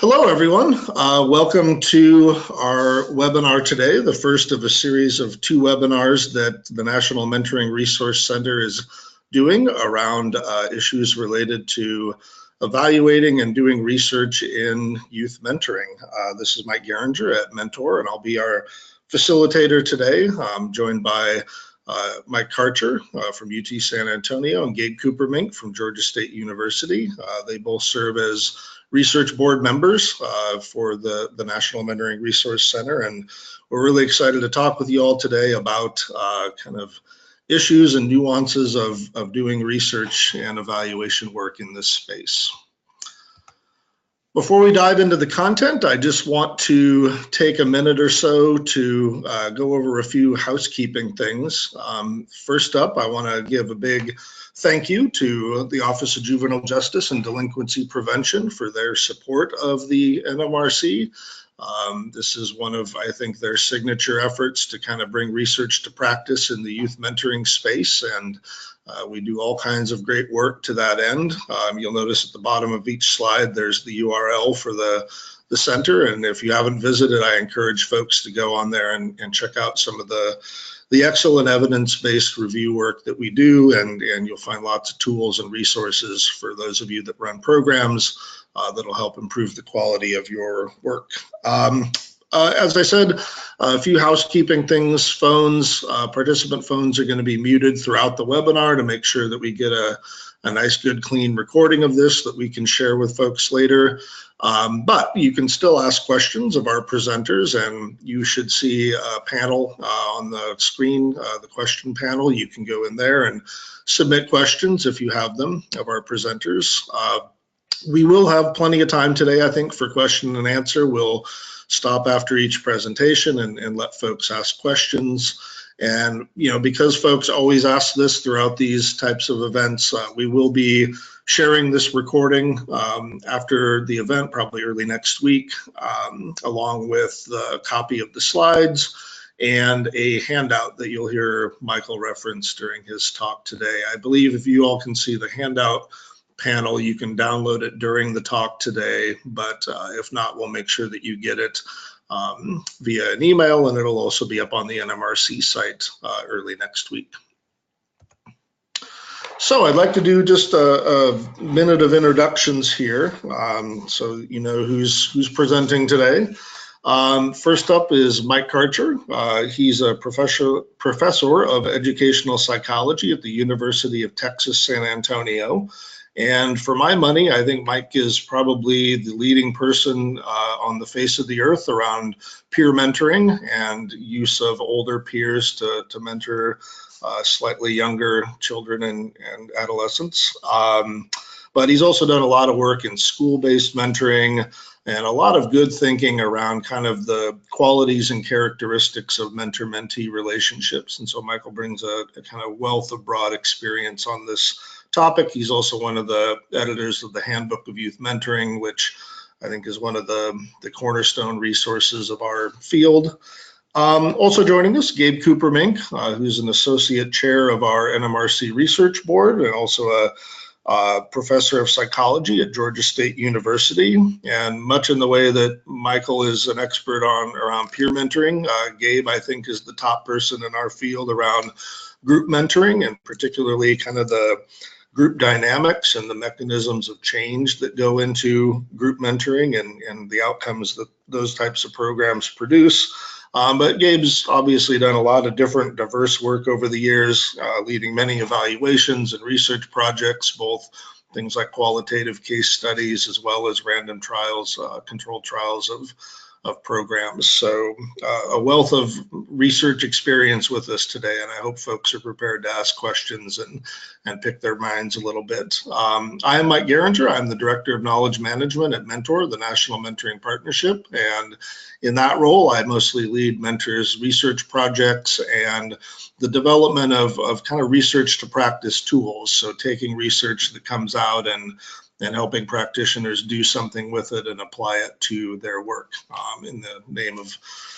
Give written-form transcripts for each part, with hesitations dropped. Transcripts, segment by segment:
Hello, everyone. Welcome to our webinar today, the first of a series of 2 webinars that the National Mentoring Resource Center is doing around issues related to evaluating and doing research in youth mentoring. This is Mike Geringer at Mentor, and I'll be our facilitator today. I'm joined by Mike Karcher from UT San Antonio and Gabe Cooper-Mink from Georgia State University. They both serve as research board members for the National Mentoring Resource Center, and we're really excited to talk with you all today about kind of issues and nuances of doing research and evaluation work in this space. Before we dive into the content, I just want to take a minute or so to go over a few housekeeping things. First up, I want to give a big thank you to the Office of Juvenile Justice and Delinquency Prevention for their support of the NMRC. This is one of, I think, their signature efforts to kind of bring research to practice in the youth mentoring space, and we do all kinds of great work to that end. You'll notice at the bottom of each slide there's the URL for the center, and if you haven't visited, I encourage folks to go on there and check out some of the excellent evidence-based review work that we do, and you'll find lots of tools and resources for those of you that run programs that'll help improve the quality of your work. As I said, a few housekeeping things. Phones, participant phones are going to be muted throughout the webinar to make sure that we get a nice, good, clean recording of this that we can share with folks later. But you can still ask questions of our presenters, and you should see a panel on the screen, the question panel. You can go in there and submit questions if you have them of our presenters. We will have plenty of time today, I think, for question and answer. We'll stop after each presentation and let folks ask questions. And, you know, because folks always ask this throughout these types of events, we will be sharing this recording after the event, probably early next week, along with the copy of the slides and a handout that you'll hear Michael reference during his talk today. I believe if you all can see the handout panel, you can download it during the talk today, but if not, we'll make sure that you get it via an email, and it'll also be up on the NMRC site early next week. So I'd like to do just a minute of introductions here, so you know who's presenting today. First up is Mike Karcher. He's a professor of educational psychology at the University of Texas, San Antonio. And for my money, I think Mike is probably the leading person on the face of the earth around peer mentoring and use of older peers to mentor slightly younger children and adolescents. But he's also done a lot of work in school-based mentoring and a lot of good thinking around kind of the qualities and characteristics of mentor-mentee relationships. And so Michael brings a kind of wealth of broad experience on this topic. He's also one of the editors of the Handbook of Youth Mentoring, which I think is one of the cornerstone resources of our field. Also joining us, Gabe Cooper-Mink, who's an associate chair of our NMRC research board and also a professor of psychology at Georgia State University. And much in the way that Michael is an expert around peer mentoring, Gabe, I think, is the top person in our field around group mentoring, and particularly kind of the group dynamics and the mechanisms of change that go into group mentoring and the outcomes that those types of programs produce. But Gabe's obviously done a lot of different diverse work over the years, leading many evaluations and research projects, both things like qualitative case studies as well as random trials, controlled trials of programs. So a wealth of research experience with us today, and I hope folks are prepared to ask questions and pick their minds a little bit. I am Mike Geringer. I'm the Director of Knowledge Management at Mentor, the National Mentoring Partnership, and in that role, I mostly lead Mentor's research projects and the development of kind of research to practice tools. So taking research that comes out and helping practitioners do something with it and apply it to their work in the name of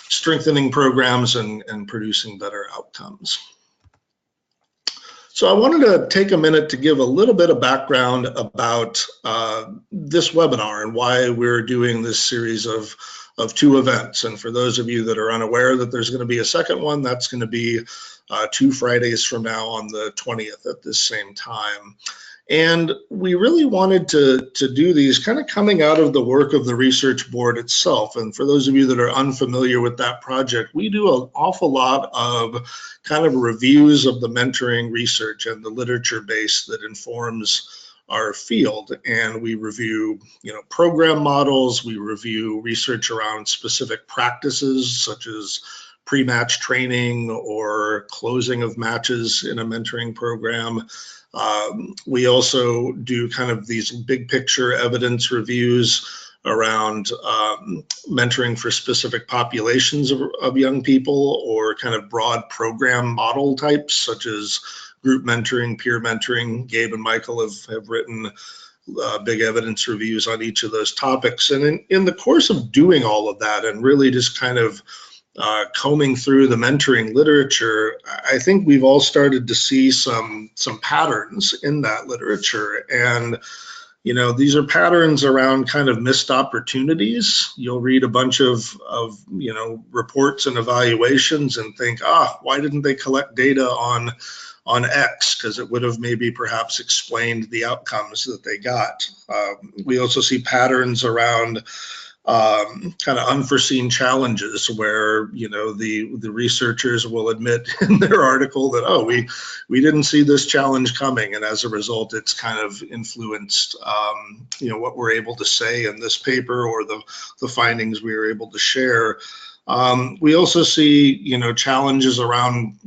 strengthening programs and producing better outcomes. So I wanted to take a minute to give a little bit of background about this webinar and why we're doing this series of 2 events. And for those of you that are unaware that there's going to be a second one, that's going to be 2 Fridays from now on the 20th at this same time. And we really wanted to do these kind of coming out of the work of the research board itself. And for those of you that are unfamiliar with that project, we do an awful lot of kind of reviews of the mentoring research and the literature base that informs our field. And we review, program models, we review research around specific practices such as pre-match training or closing of matches in a mentoring program. We also do kind of these big picture evidence reviews around mentoring for specific populations of young people, or kind of broad program model types such as group mentoring, peer mentoring. Gabe and Michael have written big evidence reviews on each of those topics. And in the course of doing all of that and really just kind of combing through the mentoring literature, I think we've all started to see some patterns in that literature. And, these are patterns around kind of missed opportunities. You'll read a bunch of reports and evaluations and think, why didn't they collect data on X? Because it would have maybe perhaps explained the outcomes that they got. We also see patterns around kind of unforeseen challenges where the researchers will admit in their article that we didn't see this challenge coming, and as a result it's kind of influenced what we're able to say in this paper or the findings we were able to share. We also see challenges around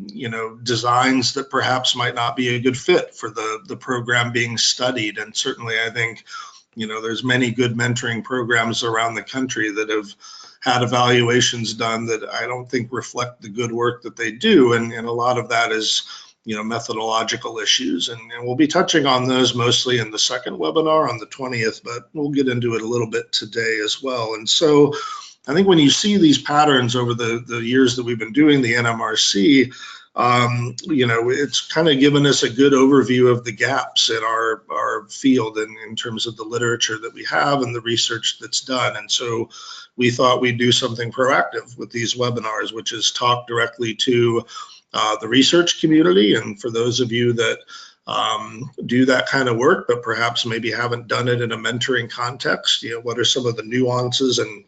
designs that perhaps might not be a good fit for the program being studied, and certainly I think there's many good mentoring programs around the country that have had evaluations done that I don't think reflect the good work that they do. And a lot of that is, methodological issues. And we'll be touching on those mostly in the second webinar on the 20th, but we'll get into it a little bit today as well. And so I think when you see these patterns over the years that we've been doing the NMRC, it's kind of given us a good overview of the gaps in our field and in terms of the literature that we have and the research that's done. And so we thought we'd do something proactive with these webinars, which is talk directly to the research community. And for those of you that do that kind of work, but perhaps maybe haven't done it in a mentoring context, what are some of the nuances and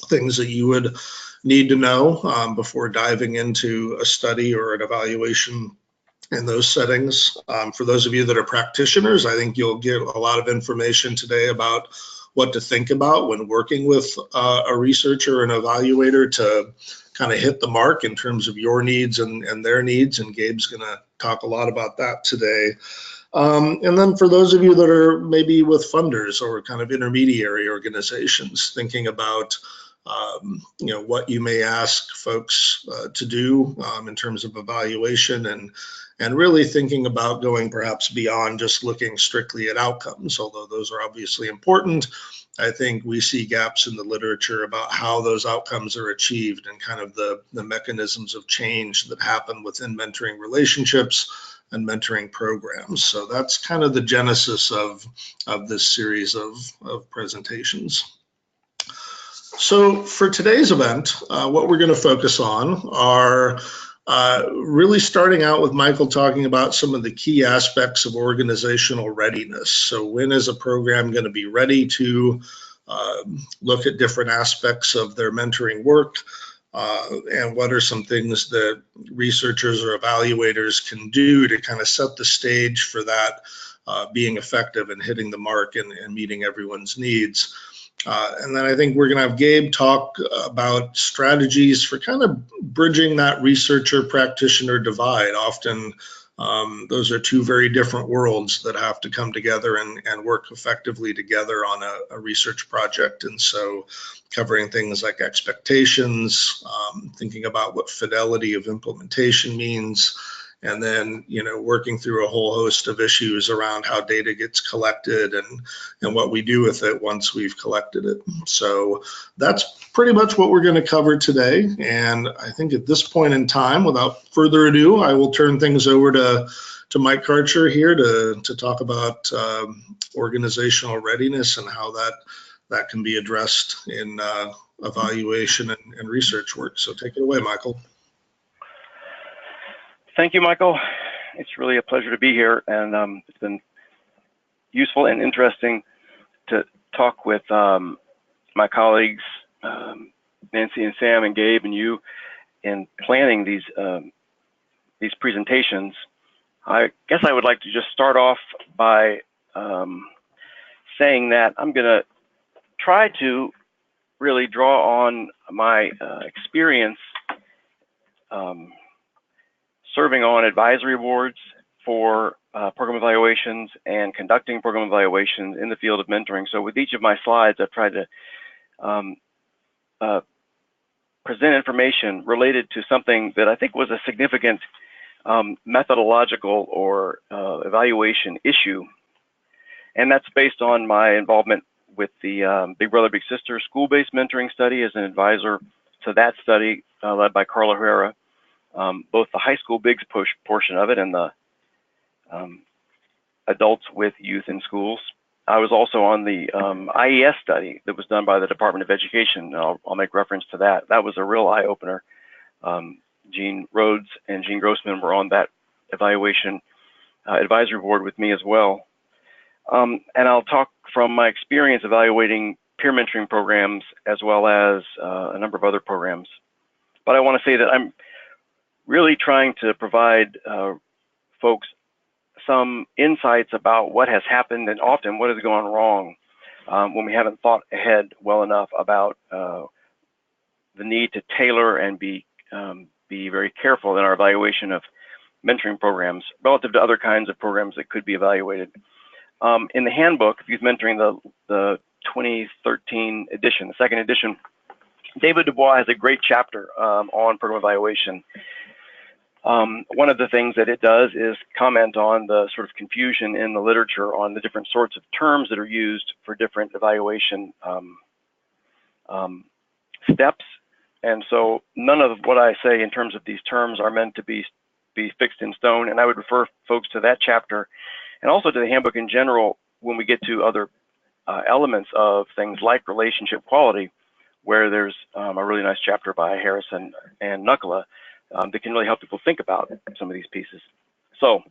things that you would need to know before diving into a study or an evaluation in those settings. For those of you that are practitioners, I think you'll get a lot of information today about what to think about when working with a researcher and evaluator to kind of hit the mark in terms of your needs and their needs. And Gabe's going to talk a lot about that today. And then for those of you that are maybe with funders or kind of intermediary organizations, thinking about what you may ask folks to do in terms of evaluation, and really thinking about going perhaps beyond just looking strictly at outcomes, although those are obviously important. I think we see gaps in the literature about how those outcomes are achieved and kind of the mechanisms of change that happen within mentoring relationships and mentoring programs. So that's kind of the genesis of this series of presentations. So for today's event, what we're going to focus on are really starting out with Michael talking about some of the key aspects of organizational readiness. So when is a program going to be ready to look at different aspects of their mentoring work, and what are some things that researchers or evaluators can do to kind of set the stage for that being effective and hitting the mark and meeting everyone's needs. And then I think we're going to have Gabe talk about strategies for kind of bridging that researcher practitioner divide. Often those are two very different worlds that have to come together and work effectively together on a research project. And so covering things like expectations, thinking about what fidelity of implementation means, and then working through a whole host of issues around how data gets collected and what we do with it once we've collected it. So that's pretty much what we're going to cover today. And I think at this point in time, without further ado, I will turn things over to to Mike Karcher here to talk about organizational readiness and how that can be addressed in evaluation and research work. So take it away, Michael. Thank you, Michael. It's really a pleasure to be here, and it's been useful and interesting to talk with my colleagues, Nancy and Sam and Gabe and you, in planning these presentations. I guess I would like to just start off by saying that I'm going to try to really draw on my experience serving on advisory boards for program evaluations and conducting program evaluations in the field of mentoring. So with each of my slides, I've tried to present information related to something that I think was a significant methodological or evaluation issue. And that's based on my involvement with the Big Brother, Big Sister school-based mentoring study as an advisor to that study led by Carla Herrera, both the high school bigs portion of it and the adults with youth in schools. I was also on the IES study that was done by the Department of Education. I'll make reference to that. That was a real eye-opener. Gene Rhodes and Gene Grossman were on that evaluation advisory board with me as well. And I'll talk from my experience evaluating peer mentoring programs as well as a number of other programs. But I want to say that I'm really trying to provide folks some insights about what has happened and often what has gone wrong when we haven't thought ahead well enough about the need to tailor and be very careful in our evaluation of mentoring programs relative to other kinds of programs that could be evaluated. In the handbook of youth mentoring, the 2013 edition, the second edition, David Dubois has a great chapter on program evaluation. One of the things that it does is comment on the sort of confusion in the literature on the different sorts of terms that are used for different evaluation steps. And so none of what I say in terms of these terms are meant to be fixed in stone. And I would refer folks to that chapter and also to the handbook in general when we get to other elements of things like relationship quality, where there's a really nice chapter by Harrison and Nuckola that can really help people think about some of these pieces. So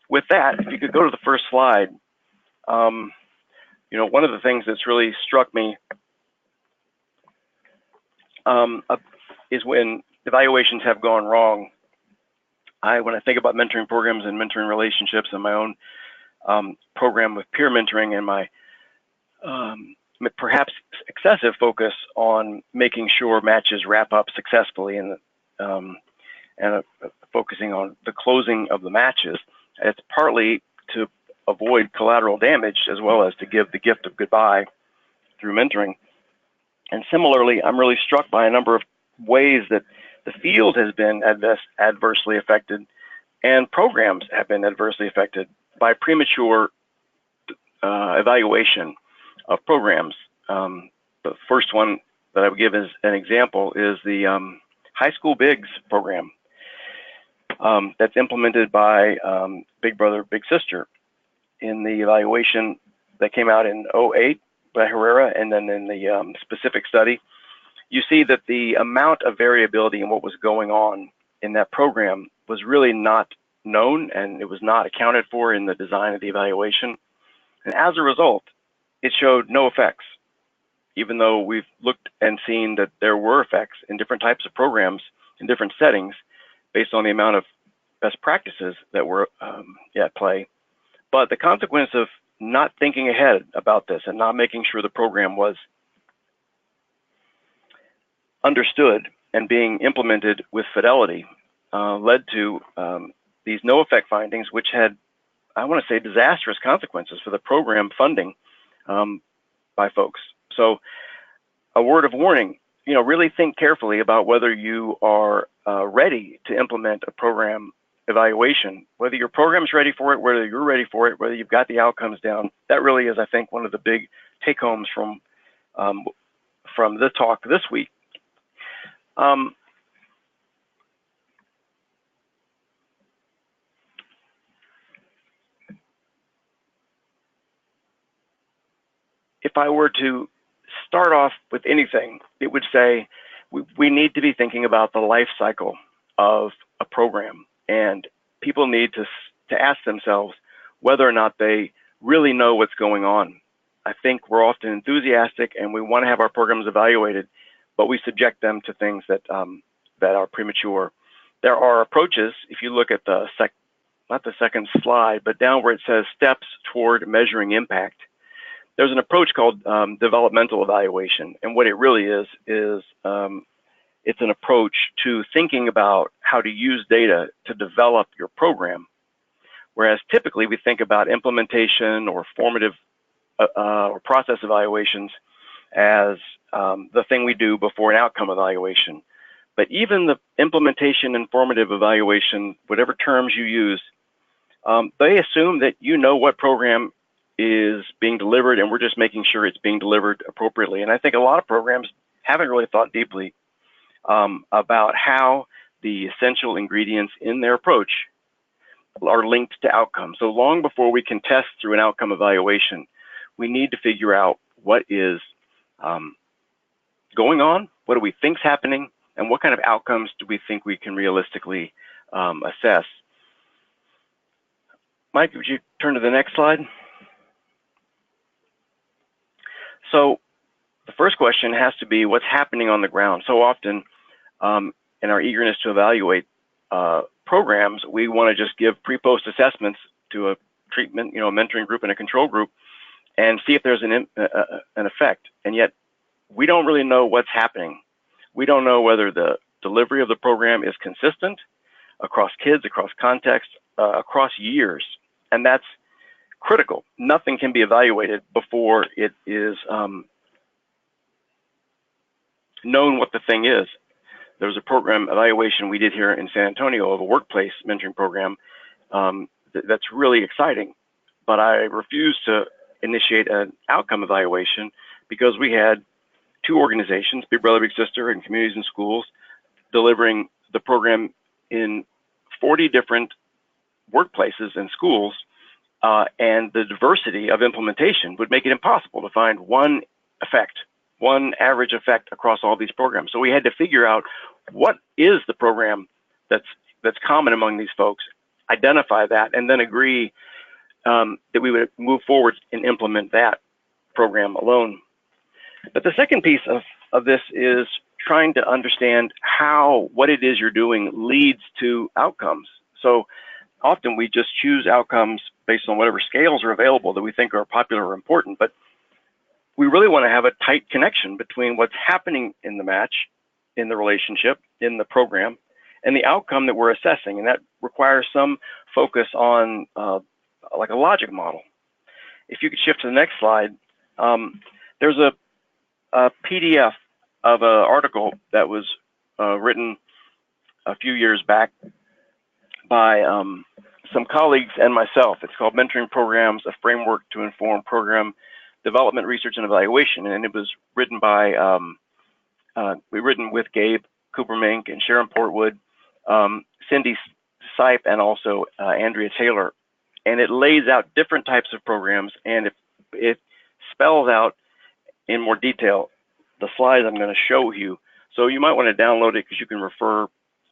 with that, if you could go to the first slide, you know, one of the things that's really struck me is when evaluations have gone wrong. When I think about mentoring programs and mentoring relationships and my own program with peer mentoring and my perhaps excessive focus on making sure matches wrap up successfully and focusing on the closing of the matches, it's partly to avoid collateral damage as well as to give the gift of goodbye through mentoring. And similarly, I'm really struck by a number of ways that the field has been adversely affected and programs have been adversely affected by premature evaluation of programs. The first one that I would give as an example is the High School Bigs program that's implemented by Big Brother, Big Sister. In the evaluation that came out in 2008 by Herrera, and then in the specific study, you see that the amount of variability in what was going on in that program was really not known, and it was not accounted for in the design of the evaluation. And as a result, it showed no effects, even though we've looked and seen that there were effects in different types of programs in different settings based on the amount of best practices that were at play. But the consequence of not thinking ahead about this and not making sure the program was understood and being implemented with fidelity led to these no effect findings, which had, I want to say, disastrous consequences for the program funding by folks. So a word of warning, you know, really think carefully about whether you are ready to implement a program evaluation, whether your program's ready for it, whether you're ready for it, whether you've got the outcomes down. That really is, I think, one of the big take homes from the talk this week. I were to start off with anything, it would say we need to be thinking about the life cycle of a program, and people need to ask themselves whether or not they really know what's going on. I think we're often enthusiastic and we want to have our programs evaluated, but we subject them to things that that are premature. There are approaches, if you look at the not the second slide, but down where it says steps toward measuring impact. There's an approach called developmental evaluation, and what it really is it's an approach to thinking about how to use data to develop your program, whereas typically we think about implementation or formative or process evaluations as the thing we do before an outcome evaluation. But even the implementation and formative evaluation, whatever terms you use, they assume that you know what program is being delivered, and we're just making sure it's being delivered appropriately. And I think a lot of programs haven't really thought deeply about how the essential ingredients in their approach are linked to outcomes. So long before we can test through an outcome evaluation, we need to figure out what is going on, what do we think is happening, and what kind of outcomes do we think we can realistically assess. Mike, would you turn to the next slide? So the first question has to be what's happening on the ground. So often in our eagerness to evaluate programs, we want to just give pre-post assessments to a treatment, a mentoring group and a control group, and see if there's an effect. And yet we don't really know what's happening. We don't know whether the delivery of the program is consistent across kids, across contexts, across years. And that's critical. Nothing can be evaluated before it is known what the thing is. There was a program evaluation we did here in San Antonio of a workplace mentoring program that's really exciting, but I refused to initiate an outcome evaluation because we had two organizations, Big Brother, Big Sister, and Communities and Schools, delivering the program in 40 different workplaces and schools, and the diversity of implementation would make it impossible to find one effect, one average effect across all these programs. So we had to figure out what is the program that's common among these folks, identify that, and then agree that we would move forward and implement that program alone. But the second piece of this is trying to understand how what it is you're doing leads to outcomes. So often we just choose outcomes based on whatever scales are available that we think are popular or important, but we really want to have a tight connection between what's happening in the match, in the relationship, in the program, and the outcome that we're assessing. And that requires some focus on like a logic model. If you could shift to the next slide, there's a PDF of an article that was written a few years back by some colleagues and myself. It's called Mentoring Programs, a Framework to Inform Program Development, Research, and Evaluation. And it was written by, written with Gabe Cooper-Mink and Sharon Portwood, Cindy Sipe, and also Andrea Taylor. And it lays out different types of programs, and it spells out in more detail the slides I'm going to show you. So you might want to download it because you can refer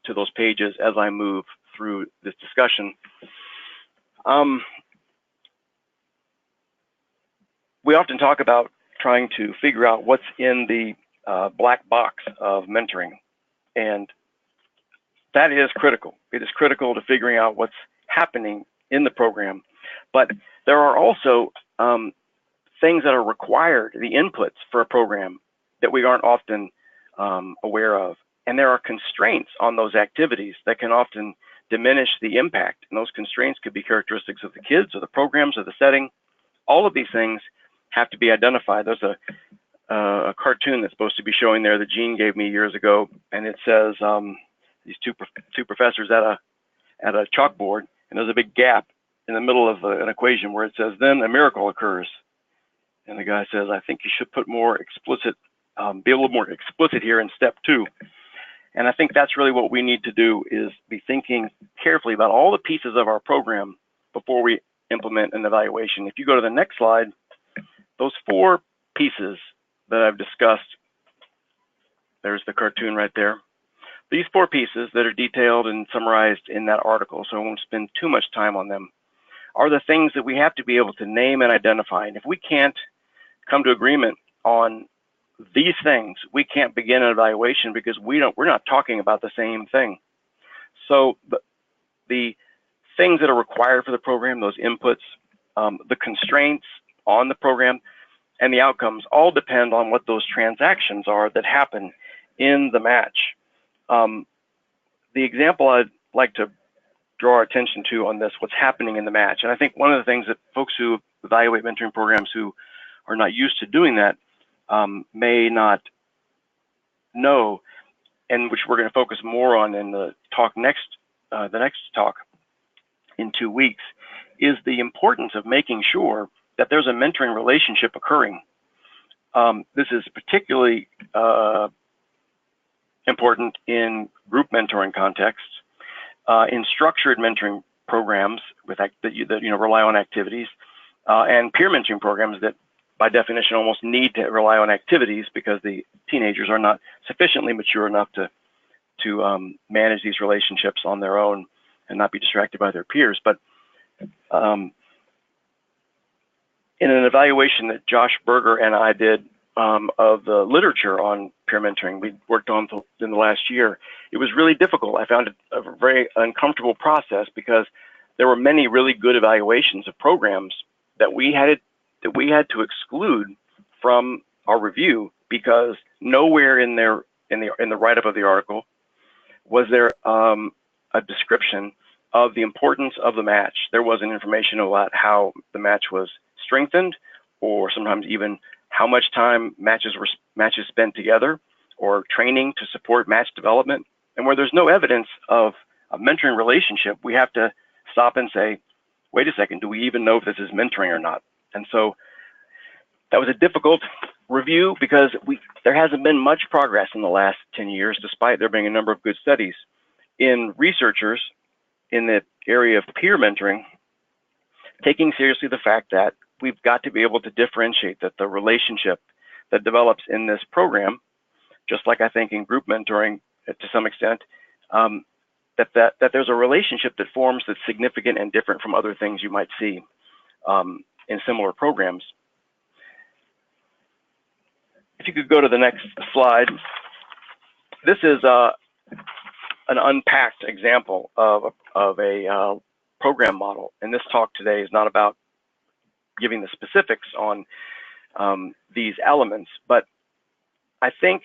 to those pages as I move through this discussion. We often talk about trying to figure out what's in the black box of mentoring, and that is critical. It is critical to figuring out what's happening in the program, but there are also things that are required, the inputs for a program that we aren't often aware of, and there are constraints on those activities that can often diminish the impact, and those constraints could be characteristics of the kids or the programs or the setting. All of these things have to be identified. There's a cartoon that's supposed to be showing there that Gene gave me years ago, and it says these two professors at a chalkboard, and there's a big gap in the middle of an equation where it says, then a miracle occurs. And the guy says, I think you should put more explicit, be a little more explicit here in step 2. And I think that's really what we need to do, is be thinking carefully about all the pieces of our program before we implement an evaluation. If you go to the next slide, those 4 pieces that I've discussed, there's the cartoon right there. These 4 pieces that are detailed and summarized in that article, so I won't spend too much time on them, are the things that we have to be able to name and identify. And if we can't come to agreement on these things, we can't begin an evaluation because we're not talking about the same thing. So the things that are required for the program, those inputs, the constraints on the program, and the outcomes all depend on what those transactions are that happen in the match. The example I'd like to draw our attention to on this, what's happening in the match, and I think one of the things that folks who evaluate mentoring programs who are not used to doing that may not know, and which we're going to focus more on in the next talk in 2 weeks, is the importance of making sure that there's a mentoring relationship occurring. This is particularly important in group mentoring contexts, in structured mentoring programs that rely on activities, and peer mentoring programs that by definition almost need to rely on activities because the teenagers are not sufficiently mature enough to manage these relationships on their own and not be distracted by their peers. But in an evaluation that Josh Berger and I did of the literature on peer mentoring we worked on in the last year, it was really difficult. I found it a very uncomfortable process because there were many really good evaluations of programs that we had to exclude from our review because nowhere in the write-up of the article was there a description of the importance of the match. There wasn't information about how the match was strengthened, or sometimes even how much time matches spent together, or training to support match development. And where there's no evidence of a mentoring relationship, we have to stop and say, wait a second, do we even know if this is mentoring or not? And so that was a difficult review because there hasn't been much progress in the last 10 years, despite there being a number of good studies in researchers in the area of peer mentoring, taking seriously the fact that we've got to be able to differentiate that the relationship that develops in this program, just like I think in group mentoring to some extent, that there's a relationship that forms that's significant and different from other things you might see in similar programs. If you could go to the next slide. This is an unpacked example of a program model. And this talk today is not about giving the specifics on these elements, but I think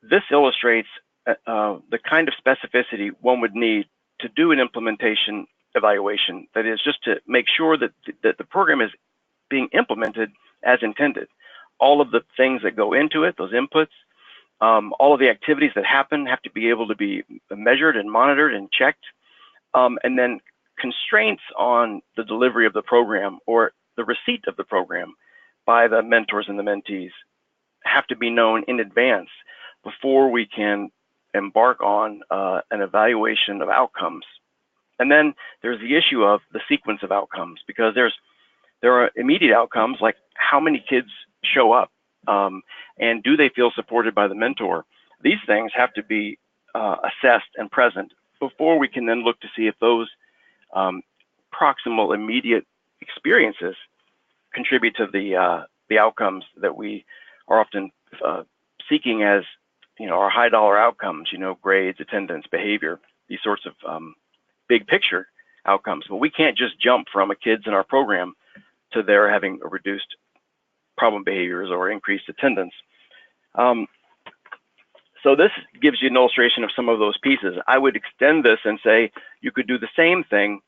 this illustrates the kind of specificity one would need to do an implementation evaluation. That is, just to make sure that the program is being implemented as intended. All of the things that go into it, those inputs, all of the activities that happen have to be able to be measured and monitored and checked. And then constraints on the delivery of the program or the receipt of the program by the mentors and the mentees have to be known in advance before we can embark on an evaluation of outcomes. And then there's the issue of the sequence of outcomes, because there are immediate outcomes like how many kids show up and do they feel supported by the mentor. These things have to be assessed and present before we can then look to see if those proximal immediate experiences contribute to the outcomes that we are often seeking as, our high dollar outcomes, grades, attendance, behavior, these sorts of big picture outcomes. But we can't just jump from a kids in our program to their having a reduced problem behaviors or increased attendance. So this gives you an illustration of some of those pieces. I would extend this and say you could do the same thing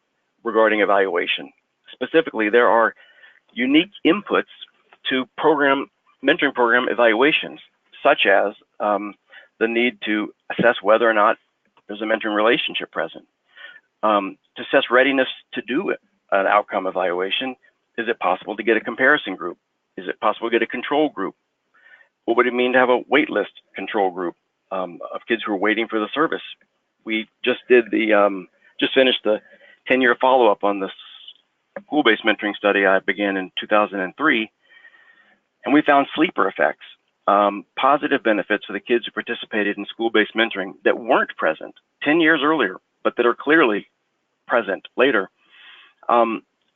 regarding evaluation. Specifically, there are unique inputs to mentoring program evaluations, such as the need to assess whether or not there's a mentoring relationship present. To assess readiness to do an outcome evaluation, is it possible to get a comparison group? Is it possible to get a control group? What would it mean to have a wait list control group of kids who are waiting for the service? We just finished the 10-year follow-up on this school-based mentoring study I began in 2003. And we found sleeper effects, positive benefits for the kids who participated in school-based mentoring that weren't present 10 years earlier, but that are clearly present later.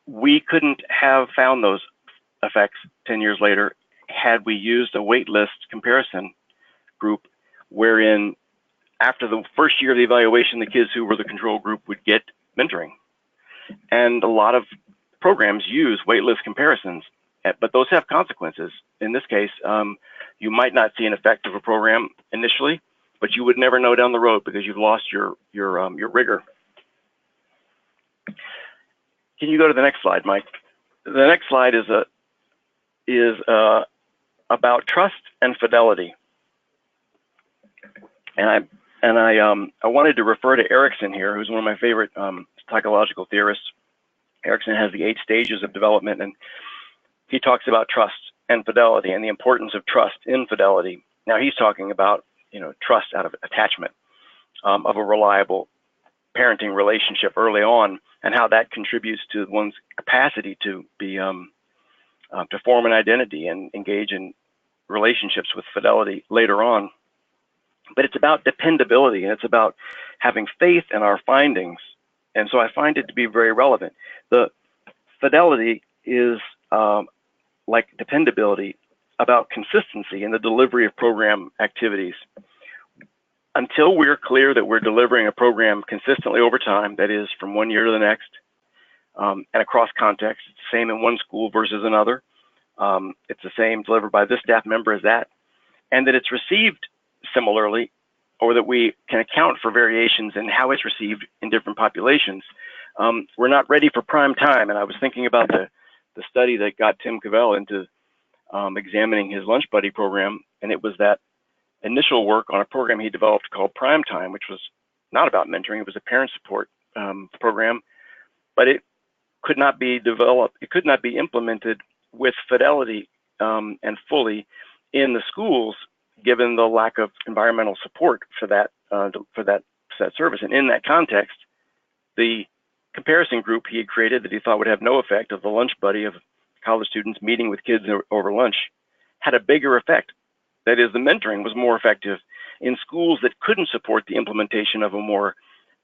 We couldn't have found those effects 10 years later had we used a waitlist comparison group, wherein after the first year of the evaluation, the kids who were the control group would get mentoring. And a lot of programs use waitlist comparisons, but those have consequences. In this case, you might not see an effect of a program initially, but you would never know down the road because you've lost your rigor. Can you go to the next slide, Mike? The next slide is about trust and fidelity. And I wanted to refer to Erickson here, who's one of my favorite psychological theorists. Erickson has the 8 stages of development, and he talks about trust and fidelity and the importance of trust in fidelity. Now he's talking about, trust out of attachment, of a reliable parenting relationship early on, and how that contributes to one's capacity to be to form an identity and engage in relationships with fidelity later on. But it's about dependability, and it's about having faith in our findings. And so I find it to be very relevant. The fidelity is like dependability, about consistency in the delivery of program activities. Until we're clear that we're delivering a program consistently over time, that is from one year to the next, and across contexts, it's the same in one school versus another. It's the same delivered by this staff member as that, and that it's received similarly, or that we can account for variations in how it's received in different populations. We're not ready for prime time, and I was thinking about the study that got Tim Cavell into examining his lunch buddy program, and it was that initial work on a program he developed called Prime Time, which was not about mentoring. It was a parent support program, but it could not be developed. It could not be implemented with fidelity and fully in the schools, given the lack of environmental support for that service. And in that context, the comparison group he had created that he thought would have no effect, of the lunch buddy of college students meeting with kids over lunch, had a bigger effect. That is, the mentoring was more effective in schools that couldn't support the implementation of a more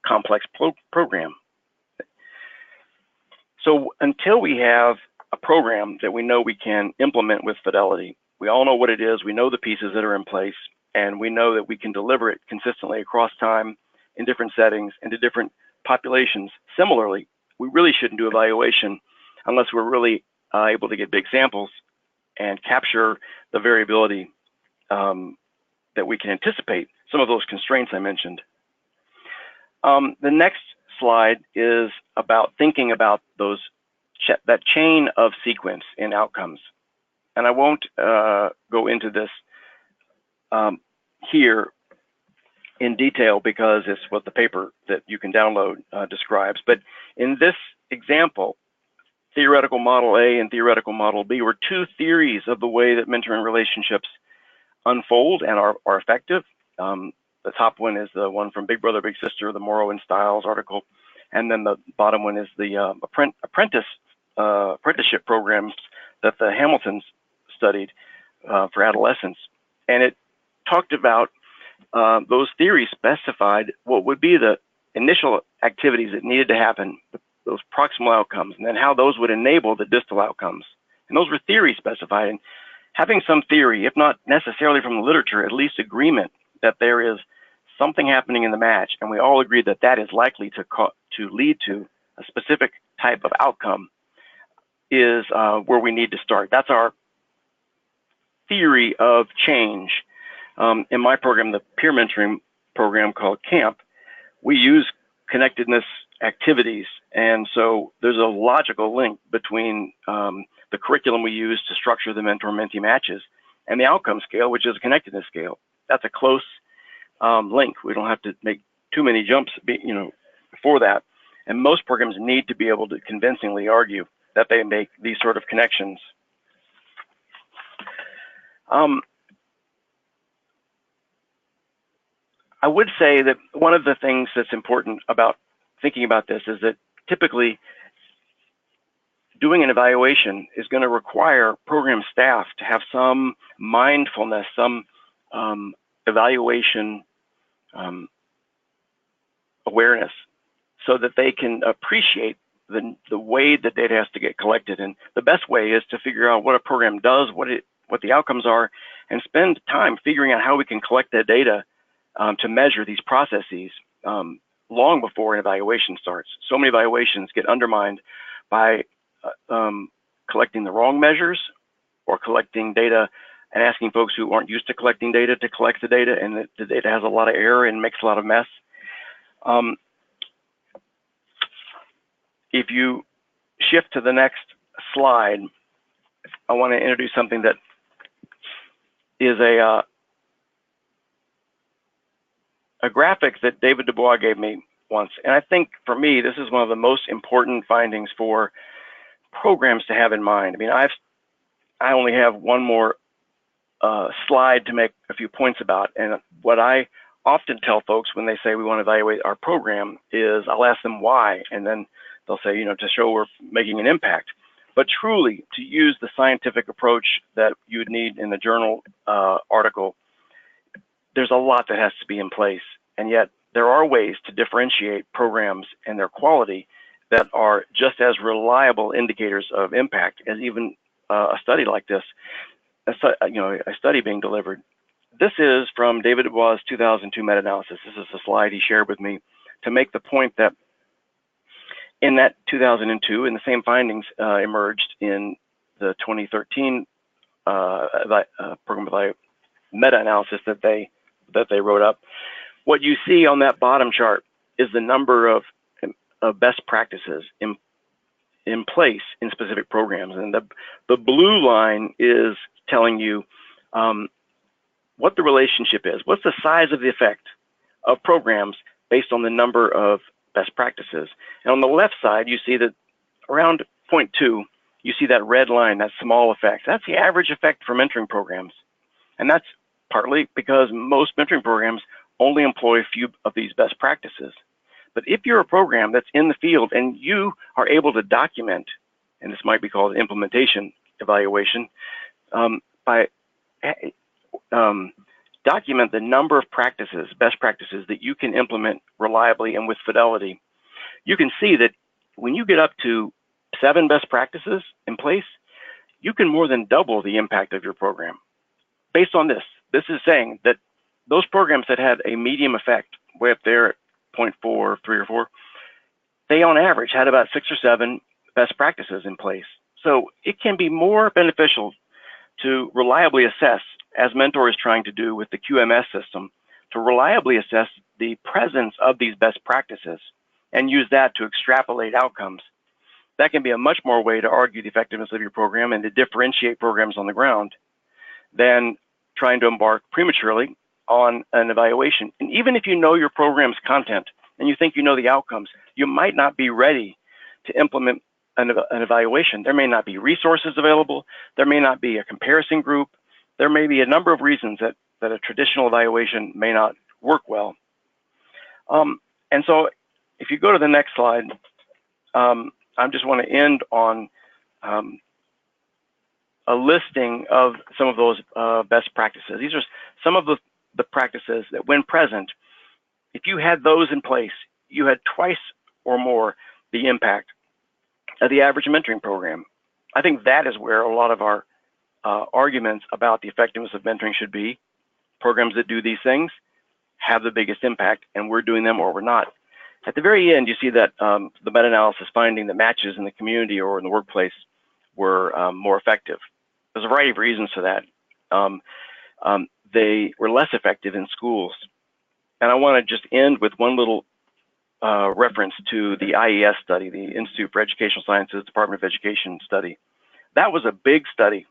complex program. So until we have a program that we know we can implement with fidelity, we all know what it is, we know the pieces that are in place, and we know that we can deliver it consistently across time, in different settings, and to different populations. Similarly, we really shouldn't do evaluation unless we're really able to get big samples and capture the variability that we can anticipate, some of those constraints I mentioned. The next slide is about thinking about that chain of sequence in outcomes. And I won't go into this here in detail because it's what the paper that you can download describes. But in this example, theoretical model A and theoretical model B were 2 theories of the way that mentoring relationships unfold and are effective. The top one is the one from Big Brother, Big Sister, the Morrow and Stiles article. And then the bottom one is the apprenticeship programs that the Hamiltons studied for adolescents. And it talked about those theories specified what would be the initial activities that needed to happen, those proximal outcomes, and then how those would enable the distal outcomes. And those were theories specified. And having some theory, if not necessarily from the literature, at least agreement that there is something happening in the match, and we all agree that that is likely to lead to a specific type of outcome, is where we need to start. That's our theory of change. In my program, the peer mentoring program called CAMP, we use connectedness activities. And so there's a logical link between the curriculum we use to structure the mentor-mentee matches and the outcome scale, which is a connectedness scale. That's a close link. We don't have to make too many jumps, for that. And most programs need to be able to convincingly argue that they make these sort of connections. I would say that one of the things that's important about thinking about this is that typically doing an evaluation is going to require program staff to have some mindfulness, some evaluation awareness, so that they can appreciate the way that data has to get collected. And the best way is to figure out what a program does, what the outcomes are, and spend time figuring out how we can collect that data to measure these processes long before an evaluation starts. So many evaluations get undermined by collecting the wrong measures, or collecting data and asking folks who aren't used to collecting data to collect the data, and the data has a lot of error and makes a lot of mess. If you shift to the next slide, I want to introduce something that is a graphic that David Dubois gave me once. And I think for me, this is one of the most important findings for programs to have in mind. I mean, I only have one more slide to make a few points about. And what I often tell folks when they say we want to evaluate our program is I'll ask them why, and then they'll say, to show we're making an impact. But truly, to use the scientific approach that you would need in the journal article, there's a lot that has to be in place. And yet there are ways to differentiate programs and their quality that are just as reliable indicators of impact as even a study like this, a study being delivered. This is from David Dubois' 2002 meta-analysis. This is a slide he shared with me to make the point that in that 2002, and the same findings emerged in the 2013 program meta-analysis that they wrote up. What you see on that bottom chart is the number of best practices in place in specific programs, and the blue line is telling you what the relationship is. What's the size of the effect of programs based on the number of best practices? And on the left side, you see that around 0.2, you see that red line, that small effect. That's the average effect for mentoring programs. And that's partly because most mentoring programs only employ a few of these best practices. But if you're a program that's in the field and you are able to document, and this might be called implementation evaluation, document the number of practices, best practices that you can implement reliably and with fidelity, you can see that when you get up to 7 best practices in place, you can more than double the impact of your program. Based on this is saying that those programs that had a medium effect, way up there at 0.4, 3 or 4, they on average had about 6 or 7 best practices in place. So it can be more beneficial to reliably assess, as Mentor is trying to do with the QMS system, to reliably assess the presence of these best practices and use that to extrapolate outcomes. That can be a much more way to argue the effectiveness of your program and to differentiate programs on the ground than trying to embark prematurely on an evaluation. And even if you know your program's content and you think you know the outcomes, you might not be ready to implement an evaluation. There may not be resources available. There may not be a comparison group. There may be a number of reasons that a traditional evaluation may not work well. And so if you go to the next slide, I just want to end on a listing of some of those best practices. These are some of the practices that, when present, if you had those in place, you had twice or more the impact of the average mentoring program. I think that is where a lot of our arguments about the effectiveness of mentoring should be. Programs that do these things have the biggest impact, and we're doing them or we're not. At the very end, you see that the meta-analysis finding that matches in the community or in the workplace were more effective. There's a variety of reasons for that. They were less effective in schools. And I want to just end with one little reference to the IES study, the Institute for Educational Sciences, Department of Education study. That was a big study.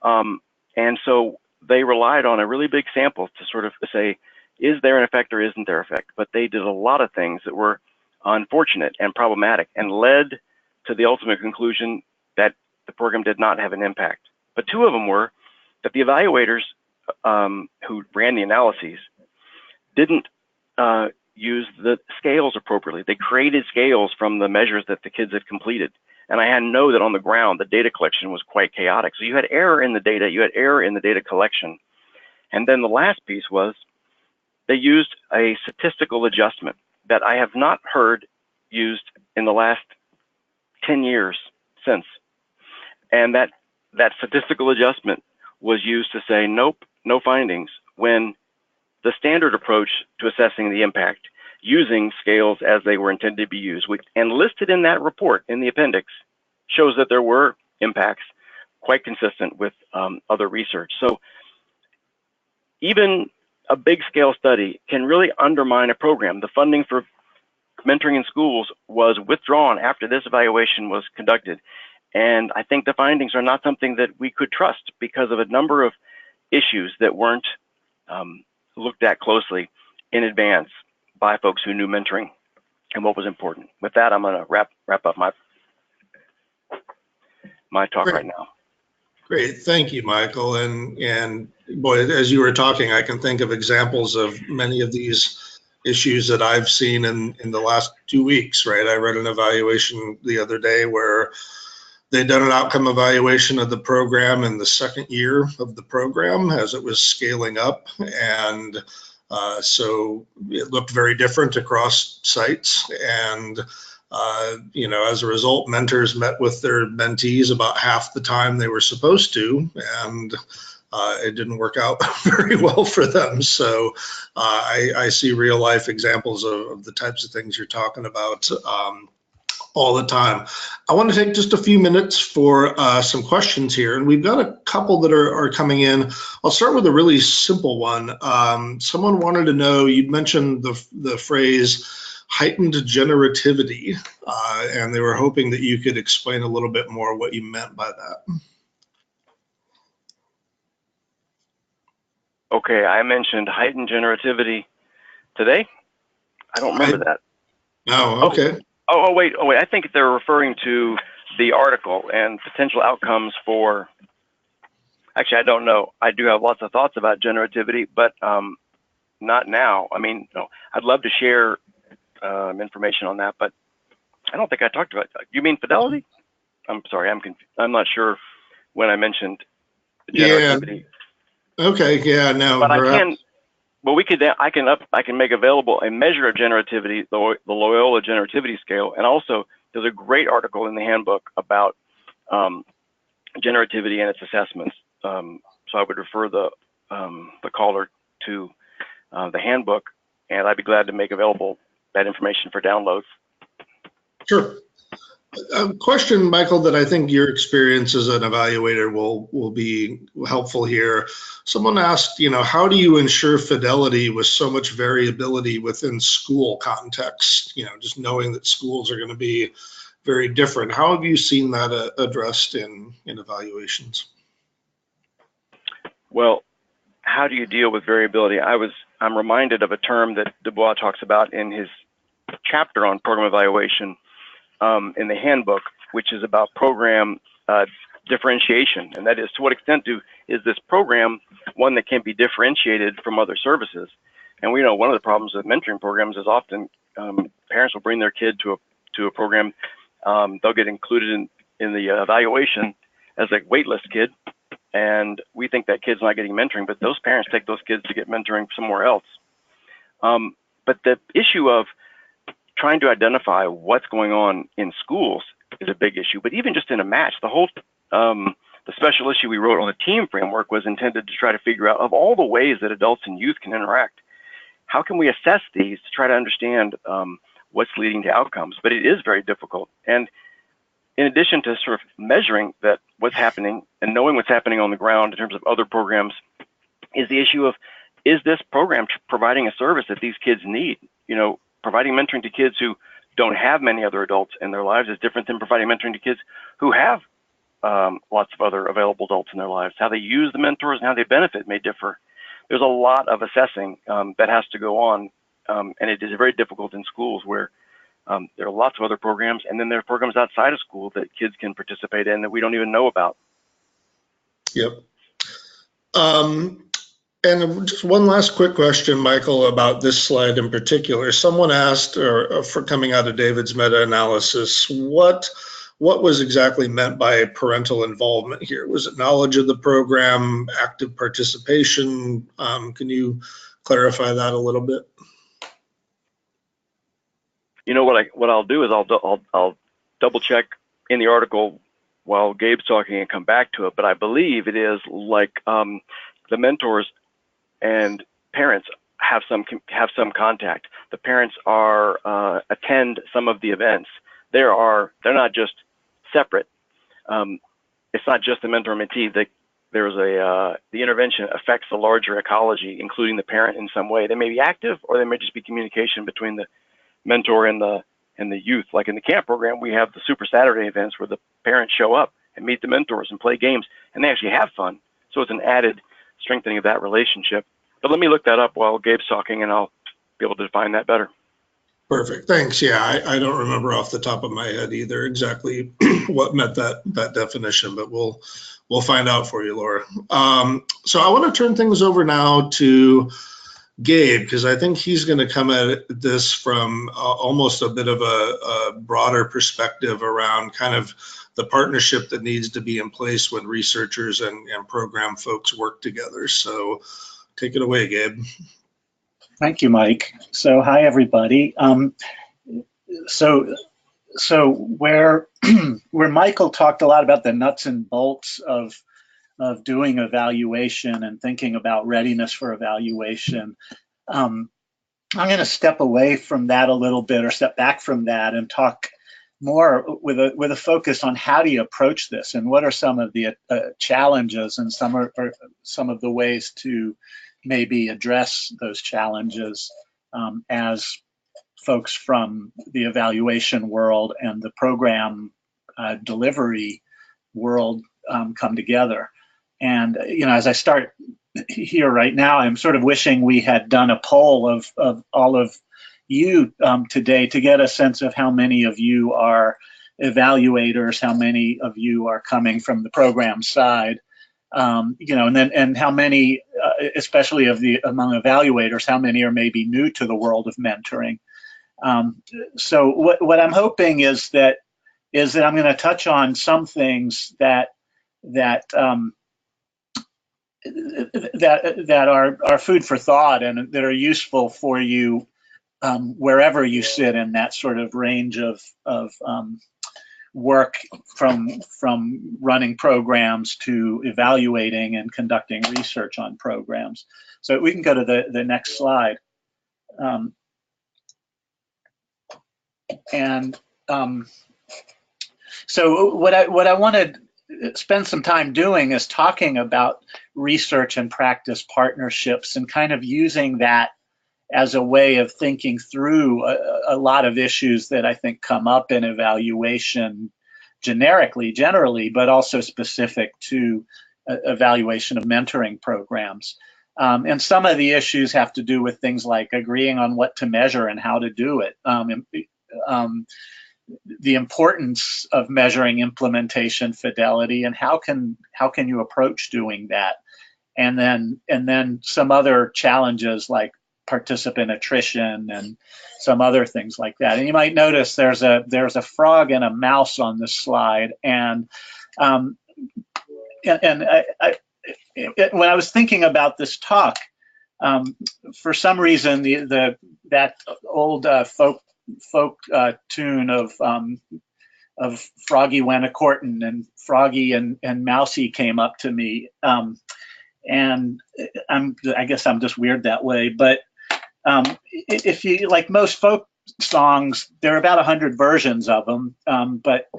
And so they relied on a really big sample to sort of say, is there an effect or isn't there effect? But they did a lot of things that were unfortunate and problematic and led to the ultimate conclusion that the program did not have an impact. But 2 of them were that the evaluators who ran the analyses didn't use the scales appropriately. They created scales from the measures that the kids had completed. And I had to know that on the ground, the data collection was quite chaotic. So you had error in the data, you had error in the data collection. And then the last piece was they used a statistical adjustment that I have not heard used in the last 10 years since. And that statistical adjustment was used to say, nope, no findings, when the standard approach to assessing the impact using scales as they were intended to be used, and listed in that report in the appendix, shows that there were impacts quite consistent with other research. So even a big scale study can really undermine a program. The funding for mentoring in schools was withdrawn after this evaluation was conducted. And I think the findings are not something that we could trust because of a number of issues that weren't looked at closely in advance by folks who knew mentoring and what was important. With that, I'm going to wrap up my talk right now. Great, thank you, Michael. And boy, as you were talking, I can think of examples of many of these issues that I've seen in the last 2 weeks, right? I read an evaluation the other day where they'd done an outcome evaluation of the program in the second year of the program as it was scaling up. And so it looked very different across sites. And you know, as a result, mentors met with their mentees about half the time they were supposed to, and it didn't work out very well for them. So I see real life examples of the types of things you're talking about all the time. I want to take just a few minutes for some questions here, and we've got a couple that are coming in. I'll start with a really simple one. Someone wanted to know, you'd mentioned the phrase heightened generativity, and they were hoping that you could explain a little bit more what you meant by that. Okay, I mentioned heightened generativity today. I don't remember that. Oh, okay. Oh, wait. I think they're referring to the article and potential outcomes for, actually, I don't know. I do have lots of thoughts about generativity, but not now. I mean, no, I'd love to share information on that, but I don't think I talked about it. You mean fidelity? I'm sorry, I'm confused. I'm not sure when I mentioned generativity. Yeah. Okay, yeah, no. But perhaps. I can, well, I can make available a measure of generativity, the Loyola generativity scale, and also there's a great article in the handbook about generativity and its assessments. So I would refer the caller to the handbook, and I'd be glad to make available that information for download. Sure. A question, Michael, that I think your experience as an evaluator will be helpful here. Someone asked, you know, how do you ensure fidelity with so much variability within school context? You know, just knowing that schools are going to be very different. How have you seen that addressed in evaluations? Well, how do you deal with variability? I'm reminded of a term that Dubois talks about in his chapter on program evaluation in the handbook, which is about program differentiation. And that is, to what extent is this program one that can be differentiated from other services? And we know one of the problems with mentoring programs is often parents will bring their kid to a program. They'll get included in the evaluation as a waitlist kid. And we think that kid's not getting mentoring, but those parents take those kids to get mentoring somewhere else. But the issue of trying to identify what's going on in schools is a big issue. But even just in a match, the whole the special issue we wrote on the team framework was intended to try to figure out, of all the ways that adults and youth can interact, how can we assess these to try to understand what's leading to outcomes? But it is very difficult. And in addition to sort of measuring that what's happening and knowing what's happening on the ground in terms of other programs, is the issue of, is this program providing a service that these kids need? You know, providing mentoring to kids who don't have many other adults in their lives is different than providing mentoring to kids who have lots of other available adults in their lives. How they use the mentors and how they benefit may differ. There's a lot of assessing that has to go on, and it is very difficult in schools where there are lots of other programs, and then there are programs outside of school that kids can participate in that we don't even know about. Yep. And just one last quick question, Michael, about this slide in particular. Someone asked, or for coming out of David's meta-analysis, what what was exactly meant by parental involvement here. Was it knowledge of the program, active participation? Can you clarify that a little bit? You know what I'll do is I'll double check in the article while Gabe's talking and come back to it. But I believe it is like the mentors and parents have some contact. The parents attend some of the events. They're not just separate. It's not just the mentor mentee. The intervention affects the larger ecology, including the parent in some way. They may be active, or they may just be communication between the mentor and the youth. Like in the camp program, we have the Super Saturday events where the parents show up and meet the mentors and play games, and they actually have fun. So it's an added strengthening of that relationship. But let me look that up while Gabe's talking, and I'll be able to define that better. Perfect. Thanks. Yeah, I don't remember off the top of my head either exactly what met that definition, but we'll find out for you, Laura. So I want to turn things over now to Gabe, because I think he's going to come at this from almost a bit of a broader perspective around kind of the partnership that needs to be in place when researchers and program folks work together. So take it away, Gabe. Thank you, Mike. So hi, everybody. So where Michael talked a lot about the nuts and bolts of doing evaluation and thinking about readiness for evaluation, I'm going to step away from that a little bit, or step back from that, and talk more with a focus on how do you approach this, and what are some of the challenges, and some of the ways to maybe address those challenges as folks from the evaluation world and the program delivery world come together. And as I start here right now, I'm sort of wishing we had done a poll of all of you today to get a sense of how many of you are evaluators, how many of you are coming from the program side. And how many, especially among evaluators, how many are maybe new to the world of mentoring. So what I'm hoping is that I'm going to touch on some things that are food for thought and that are useful for you wherever you sit in that sort of range of work, from running programs to evaluating and conducting research on programs. So we can go to the next slide. So what I want to spend some time doing is talking about research and practice partnerships, and kind of using that as a way of thinking through a lot of issues that I think come up in evaluation generally, but also specific to evaluation of mentoring programs. And some of the issues have to do with things like agreeing on what to measure and how to do it. The importance of measuring implementation fidelity, and how can you approach doing that, and then some other challenges like participant attrition and some other things like that. And you might notice there's a frog and a mouse on this slide, and when I was thinking about this talk, for some reason that old folk tune of Froggy went a courtin', and Froggy and Mousy came up to me, and I guess I'm just weird that way, but if you, like most folk songs, there are about 100 versions of them, but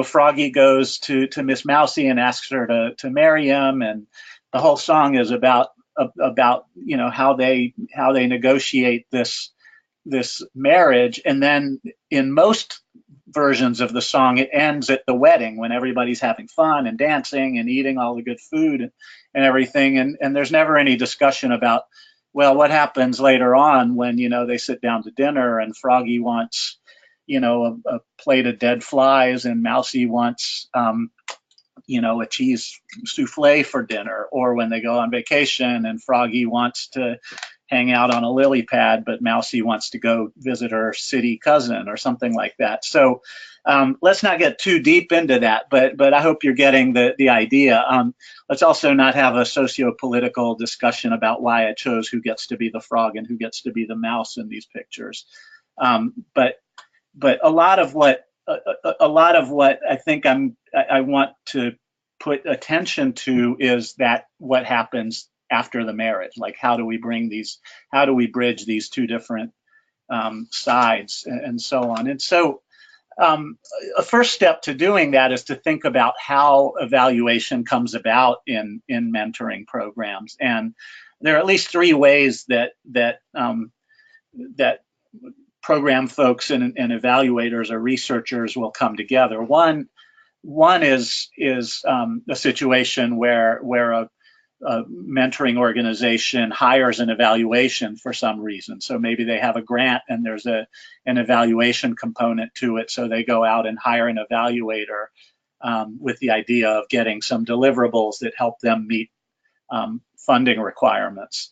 Froggy goes to Miss Mousy and asks her to marry him, and the whole song is about how they negotiate this marriage. And then in most versions of the song, it ends at the wedding, when everybody's having fun and dancing and eating all the good food and everything, and there's never any discussion about, well, what happens later on when they sit down to dinner and Froggy wants a plate of dead flies, and Mousy wants a cheese souffle for dinner, or when they go on vacation and Froggy wants to hang out on a lily pad, but Mousie wants to go visit her city cousin or something like that. So let's not get too deep into that, but I hope you're getting the idea. Let's also not have a socio-political discussion about why I chose who gets to be the frog and who gets to be the mouse in these pictures. But a lot of what I think I want to put attention to is that what happens after the marriage. Like, how do we bridge these two different sides and so on. And so a first step to doing that is to think about how evaluation comes about in mentoring programs. And there are at least three ways that program folks and evaluators or researchers will come together. One is a situation where a mentoring organization hires an evaluation for some reason. So maybe they have a grant and there's an evaluation component to it. So they go out and hire an evaluator with the idea of getting some deliverables that help them meet funding requirements.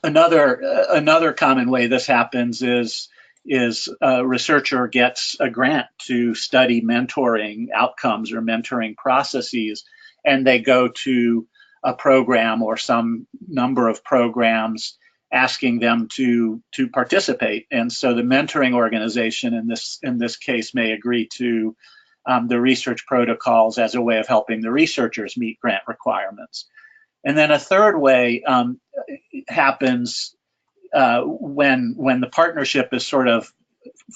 Another common way this happens is a researcher gets a grant to study mentoring outcomes or mentoring processes, and they go to a program or some number of programs asking them to participate. And so the mentoring organization in this case may agree to the research protocols as a way of helping the researchers meet grant requirements. And then a third way happens when the partnership is sort of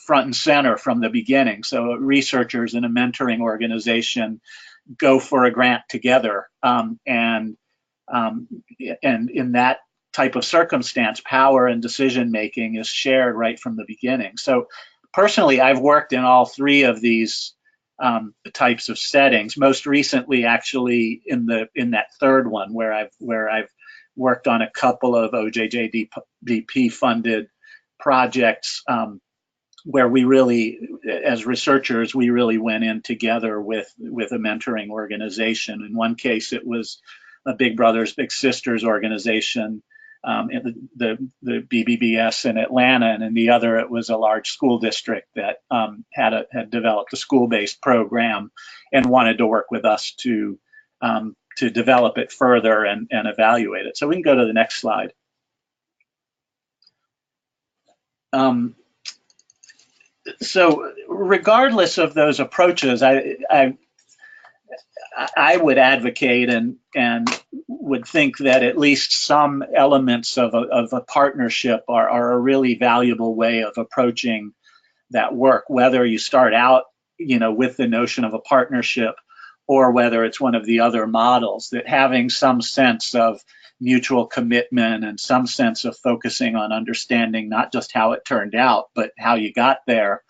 front and center from the beginning. So researchers in a mentoring organization go for a grant together, and in that type of circumstance, power and decision making is shared right from the beginning. So personally, I've worked in all three of these types of settings. Most recently, actually, in that third one, where I've worked on a couple of OJJDP funded projects where we really, as researchers, we really went in together with a mentoring organization. In one case, it was a Big Brothers Big Sisters organization, the BBBS in Atlanta, and in the other, it was a large school district that had developed a school-based program and wanted to work with us to develop it further and evaluate it. So we can go to the next slide. So regardless of those approaches, I would advocate and would think that at least some elements of a partnership are a really valuable way of approaching that work, whether you start out, with the notion of a partnership or whether it's one of the other models, that having some sense of mutual commitment and some sense of focusing on understanding not just how it turned out, but how you got there,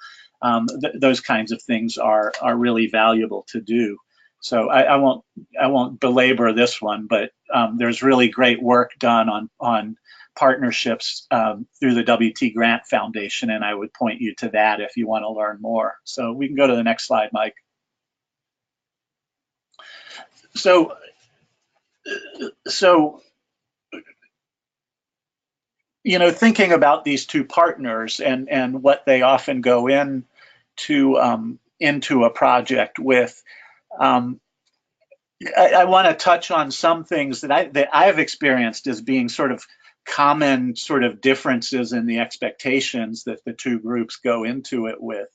those kinds of things are really valuable to do. So I won't belabor this one, but there's really great work done on partnerships through the WT Grant Foundation, and I would point you to that if you want to learn more. So we can go to the next slide, Mike. So thinking about these two partners and what they often go into a project with, I want to touch on some things that I've experienced as being sort of common sort of differences in the expectations that the two groups go into it with.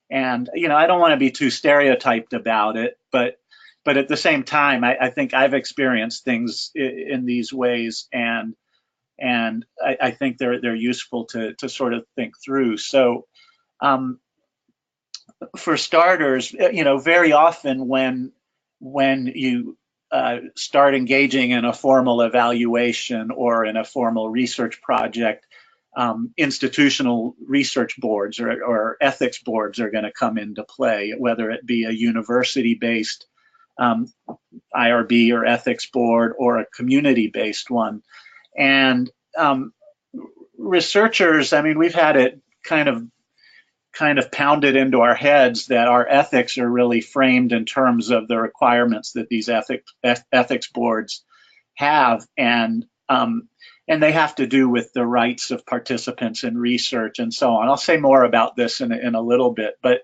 And I don't want to be too stereotyped about it, but at the same time, I think I've experienced things in these ways, and I think they're useful to sort of think through. So for starters, very often when you start engaging in a formal evaluation or in a formal research project, institutional research boards or ethics boards are going to come into play, whether it be a university-based IRB or ethics board or a community-based one. And researchers, we've had it kind of pounded into our heads that our ethics are really framed in terms of the requirements that these ethics boards have, and and they have to do with the rights of participants in research and so on. I'll say more about this in a little bit, but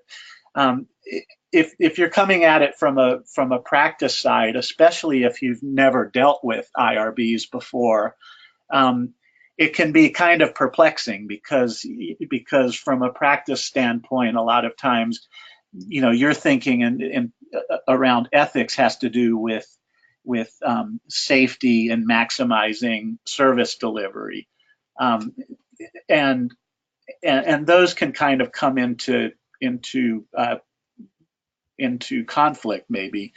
if you're coming at it from a practice side, especially if you've never dealt with IRBs before, it can be kind of perplexing because from a practice standpoint, a lot of times, you're thinking around ethics has to do with safety and maximizing service delivery, and those can kind of come into conflict maybe.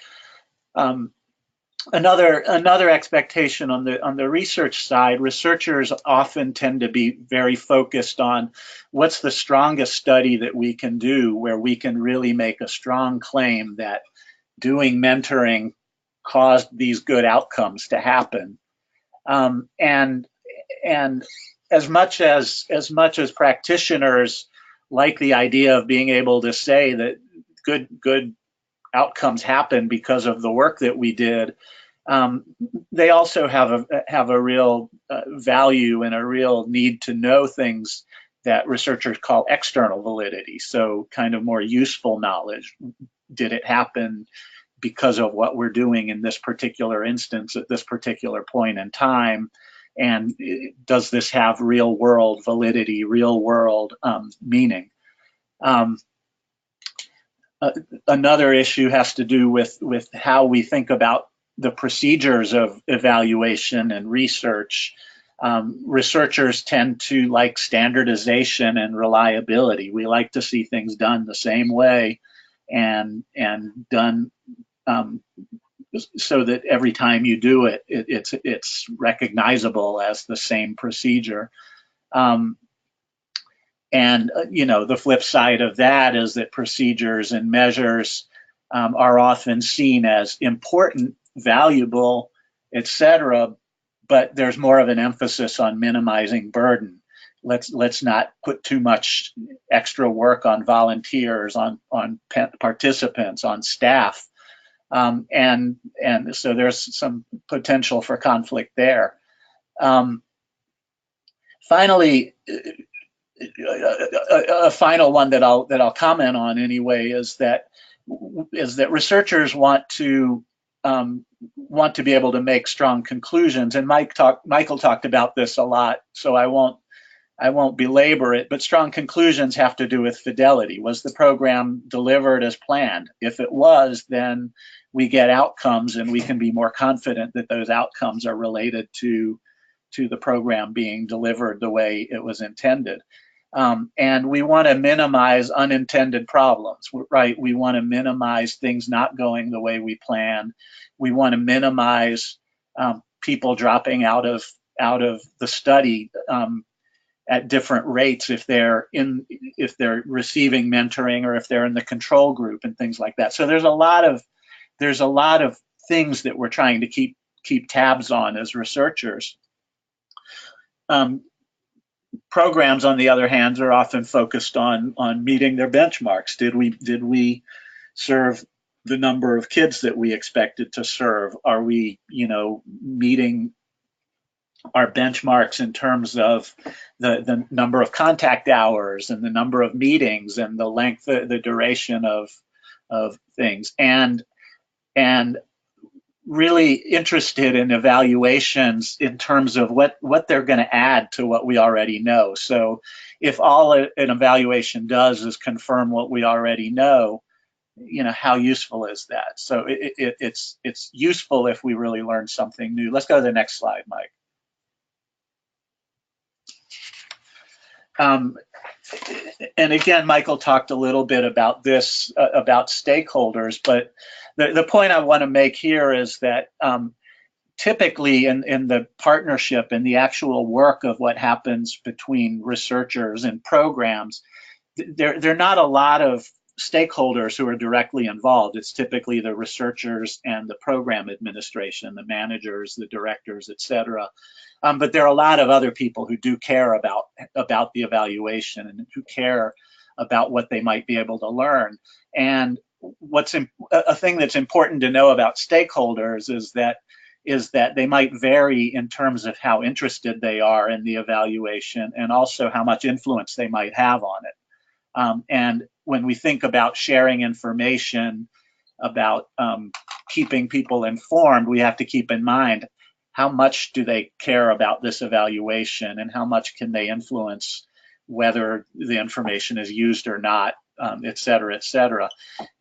Another expectation on the research side, researchers often tend to be very focused on what's the strongest study that we can do where we can really make a strong claim that doing mentoring caused these good outcomes to happen. And as much as practitioners like the idea of being able to say that good outcomes happen because of the work that we did, they also have a real value and a real need to know things that researchers call external validity. So kind of more useful knowledge. Did it happen because of what we're doing in this particular instance at this particular point in time? And does this have real world validity, real world meaning? Another issue has to do with how we think about the procedures of evaluation and research. Researchers tend to like standardization and reliability. We like to see things done the same way and done so that every time you do it, it's recognizable as the same procedure. And the flip side of that is that procedures and measures are often seen as important, valuable, etc., but there's more of an emphasis on minimizing burden. Let's not put too much extra work on volunteers, on participants, on staff, and so there's some potential for conflict there. Finally, a final one that I'll comment on anyway is that researchers want to be able to make strong conclusions, and Michael talked about this a lot, so I won't belabor it, but strong conclusions have to do with fidelity. Was the program delivered as planned? If it was, then we get outcomes and we can be more confident that those outcomes are related to the program being delivered the way it was intended. And we want to minimize unintended problems, right? We want to minimize things not going the way we planned. We want to minimize people dropping out of the study at different rates if they're receiving mentoring or if they're in the control group and things like that. So there's a lot of things that we're trying to keep tabs on as researchers. Programs, on the other hand, are often focused on meeting their benchmarks. Did we serve the number of kids that we expected to serve? Are we, meeting our benchmarks in terms of the number of contact hours and the number of meetings and the length, the duration of things, and really interested in evaluations in terms of what they're going to add to what we already know. So if all an evaluation does is confirm what we already know, how useful is that? So it's useful if we really learn something new. Let's go to the next slide, Mike. And again, Michael talked a little bit about this, about stakeholders, but the point I want to make here is that typically in the partnership and the actual work of what happens between researchers and programs, there are not a lot of stakeholders who are directly involved. It's typically the researchers and the program administration, the managers, the directors, etc. But there are a lot of other people who do care about the evaluation and who care about what they might be able to learn. And a thing that's important to know about stakeholders is that is that they might vary in terms of how interested they are in the evaluation and also how much influence they might have on it. And when we think about sharing information, about keeping people informed, we have to keep in mind how much do they care about this evaluation and how much can they influence whether the information is used or not, et cetera, et cetera.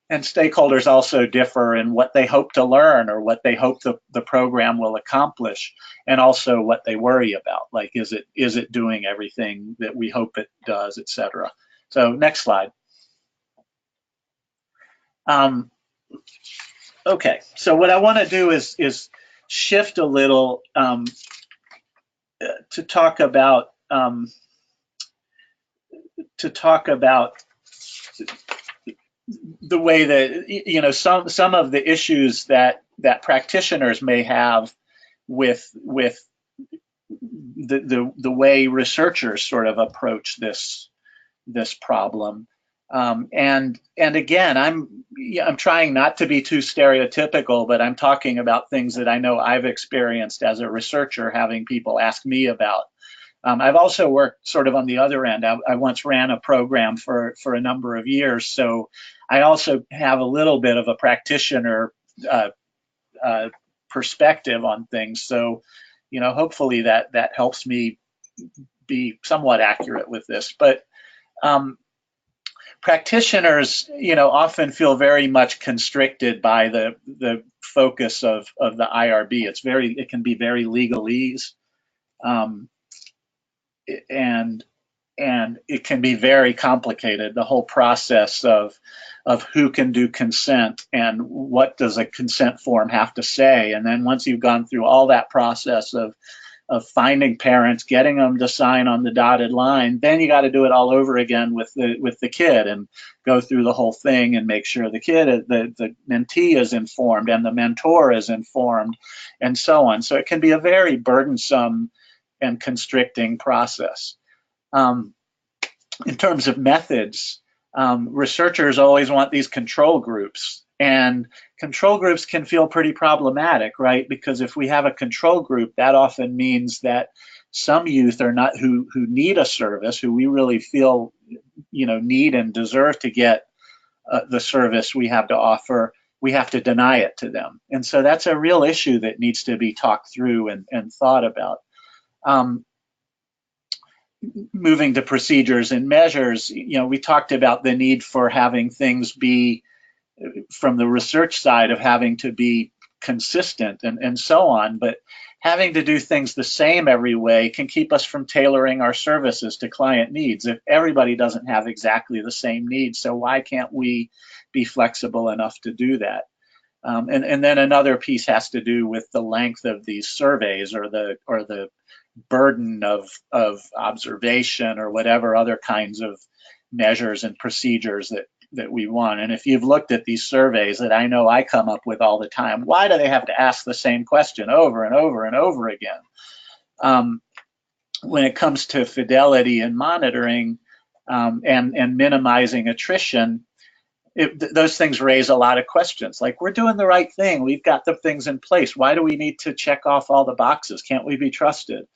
And stakeholders also differ in what they hope to learn or what they hope the program will accomplish, and also what they worry about, like is it doing everything that we hope it does, et cetera. So next slide. Okay, so what I want to do is shift a little to talk about the way that some of the issues that practitioners may have with the way researchers sort of approach this problem. And again, I'm trying not to be too stereotypical, but I'm talking about things that I know I've experienced as a researcher, having people ask me about. I've also worked sort of on the other end. I once ran a program for a number of years, so I also have a little bit of a practitioner perspective on things. So, hopefully that helps me be somewhat accurate with this. But practitioners, often feel very much constricted by the focus of the IRB. It can be very legalese. And it can be very complicated, the whole process of who can do consent and what does a consent form have to say. And then once you've gone through all that process of finding parents, getting them to sign on the dotted line, then you got to do it all over again with the kid and go through the whole thing and make sure the kid, the mentee is informed and the mentor is informed and so on. So it can be a very burdensome and constricting process. In terms of methods, researchers always want these control groups, and control groups can feel pretty problematic, right? Because if we have a control group, that often means that some youth are not who need a service, who we really feel need and deserve to get the service we have to offer, we have to deny it to them. And so that's a real issue that needs to be talked through and thought about. Moving to procedures and measures, we talked about the need for having things be, from the research side, of having to be consistent and so on, but having to do things the same every way can keep us from tailoring our services to client needs. If everybody doesn't have exactly the same needs, so why can't we be flexible enough to do that? And then another piece has to do with the length of these surveys, or the burden of observation, or whatever other kinds of measures and procedures that we want. And if you've looked at these surveys that I know I come up with all the time, why do they have to ask the same question over and over and over again? When it comes to fidelity and monitoring and minimizing attrition, those things raise a lot of questions. Like, we're doing the right thing. We've got the things in place. Why do we need to check off all the boxes? Can't we be trusted?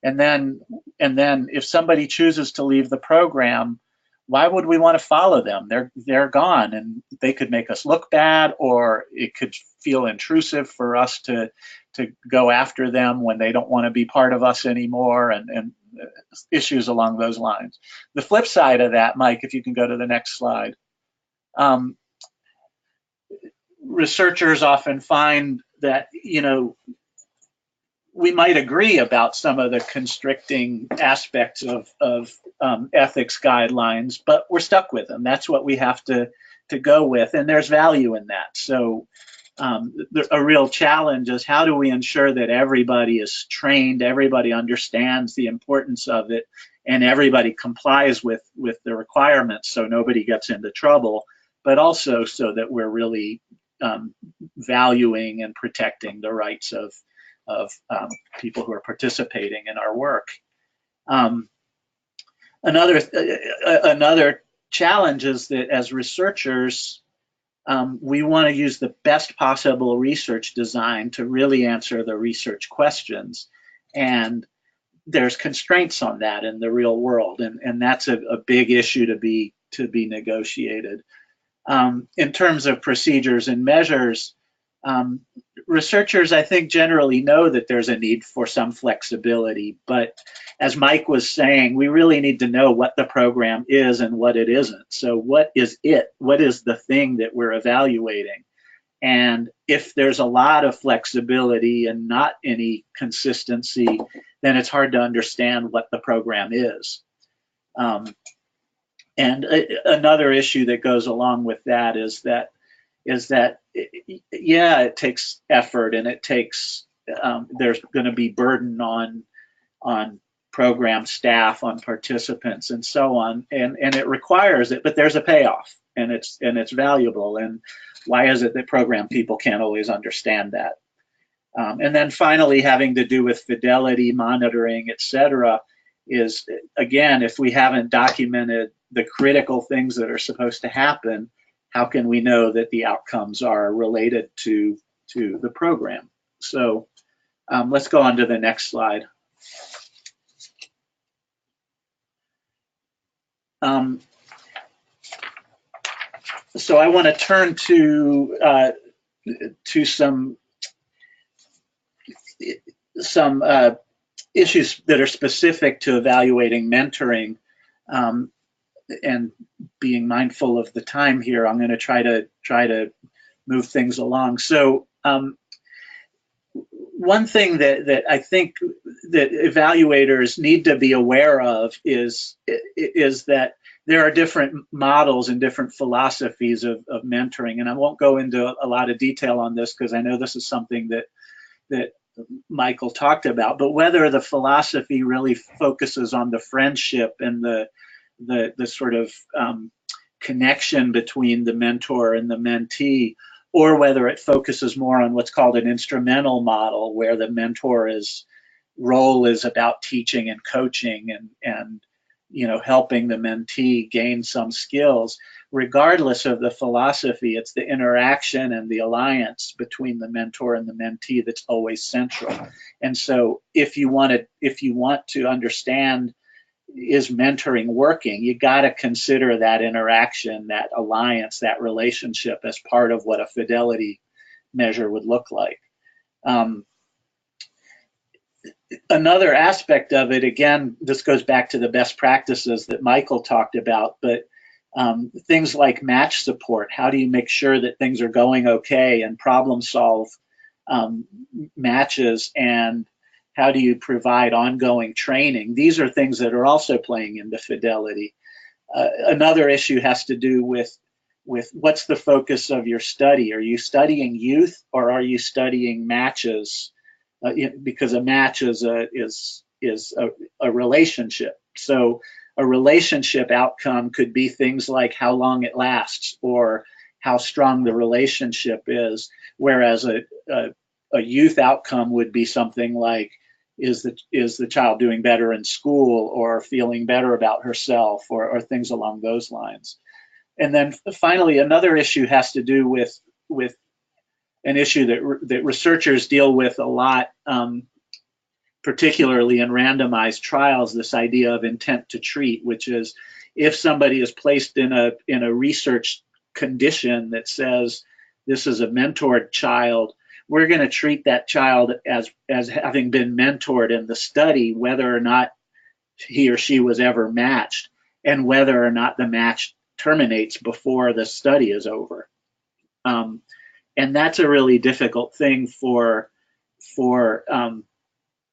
And then if somebody chooses to leave the program, why would we want to follow them? They're gone, and they could make us look bad, or it could feel intrusive for us to go after them when they don't want to be part of us anymore, and issues along those lines. The flip side of that, Mike, if you can go to the next slide. Researchers often find that, we might agree about some of the constricting aspects of ethics guidelines, but we're stuck with them. That's what we have to go with, and there's value in that. So a real challenge is, how do we ensure that everybody is trained, everybody understands the importance of it, and everybody complies with the requirements so nobody gets into trouble, but also so that we're really valuing and protecting the rights of people who are participating in our work. Another challenge is that as researchers, we want to use the best possible research design to really answer the research questions. And there's constraints on that in the real world, and that's a big issue to be negotiated. In terms of procedures and measures, researchers, I think, generally know that there's a need for some flexibility, but as Mike was saying, we really need to know what the program is and what it isn't. So what is it? What is the thing that we're evaluating? And if there's a lot of flexibility and not any consistency, then it's hard to understand what the program is. And another issue that goes along with that is that yeah, it takes effort, and it takes there's going to be burden on program staff, on participants, and so on, and it requires it, but there's a payoff, and it's valuable. And why is it that program people can't always understand that? And then finally, having to do with fidelity, monitoring, etc., is, again, if we haven't documented the critical things that are supposed to happen, how can we know that the outcomes are related to the program? So let's go on to the next slide. So I want to turn to some issues that are specific to evaluating mentoring, and being mindful of the time here, I'm going to try to move things along. So one thing that I think that evaluators need to be aware of is that there are different models and different philosophies of mentoring, and I won't go into a lot of detail on this because I know this is something that Michael talked about, but whether the philosophy really focuses on the friendship and the sort of connection between the mentor and the mentee, or whether it focuses more on what's called an instrumental model, where the mentor's role is about teaching and coaching and helping the mentee gain some skills. Regardless of the philosophy, it's the interaction and the alliance between the mentor and the mentee that's always central. And so if you want to understand, is mentoring working, you got to consider that interaction, that alliance, that relationship as part of what a fidelity measure would look like. Another aspect of it, again, this goes back to the best practices that Michael talked about, but things like match support. How do you make sure that things are going okay and problem solve matches, and how do you provide ongoing training? These are things that are also playing into fidelity. Another issue has to do with what's the focus of your study. Are you studying youth, or are you studying matches? Because a match is a relationship. So a relationship outcome could be things like how long it lasts or how strong the relationship is, whereas a youth outcome would be something like, is the child doing better in school, or feeling better about herself, or things along those lines. And then finally, another issue has to do with an issue that researchers deal with a lot, particularly in randomized trials, this idea of intent to treat, which is if somebody is placed in a research condition that says this is a mentored child, we're going to treat that child as having been mentored in the study, whether or not he or she was ever matched, and whether or not the match terminates before the study is over. And that's a really difficult thing for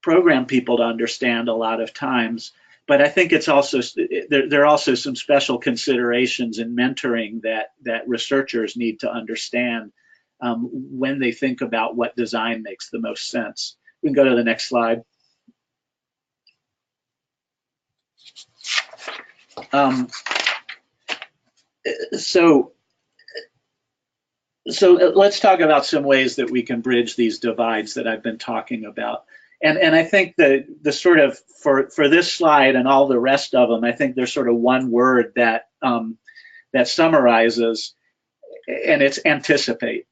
program people to understand a lot of times. But I think it's also there are also some special considerations in mentoring that researchers need to understand when they think about what design makes the most sense. We can go to the next slide. So let's talk about some ways that we can bridge these divides that I've been talking about. And I think the sort of, for this slide and all the rest of them, I think there's sort of one word that that summarizes and it's anticipate.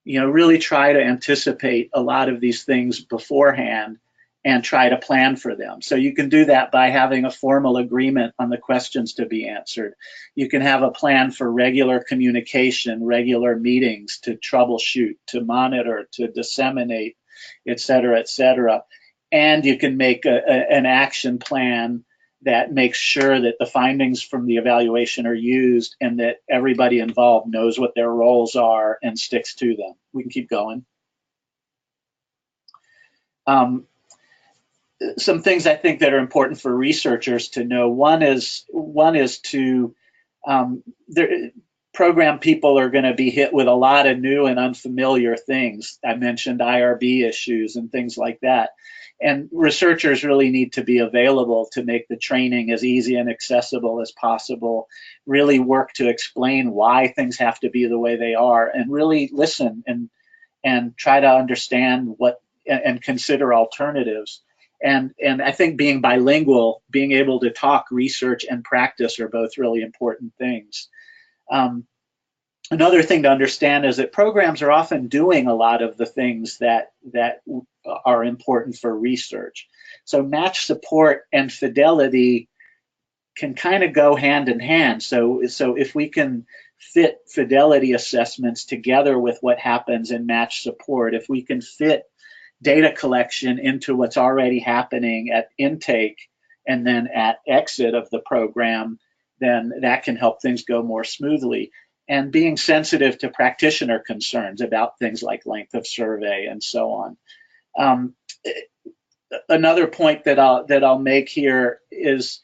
Really try to anticipate a lot of these things beforehand and try to plan for them. So you can do that by having a formal agreement on the questions to be answered. You can have a plan for regular communication, regular meetings to troubleshoot, to monitor, to disseminate, et cetera, and you can make an action plan that makes sure that the findings from the evaluation are used and that everybody involved knows what their roles are and sticks to them. We can keep going. Some things I think that are important for researchers to know. One is to program people are going to be hit with a lot of new and unfamiliar things. I mentioned IRB issues and things like that. And researchers really need to be available to make the training as easy and accessible as possible, really work to explain why things have to be the way they are, and really listen and try to understand and consider alternatives. And I think being bilingual, being able to talk research and practice are both really important things. Another thing to understand is that programs are often doing a lot of the things that are important for research. So match support and fidelity can kind of go hand in hand. So if we can fit fidelity assessments together with what happens in match support, if we can fit data collection into what's already happening at intake and then at exit of the program, then that can help things go more smoothly. And being sensitive to practitioner concerns about things like length of survey and so on. Another point that I'll make here is,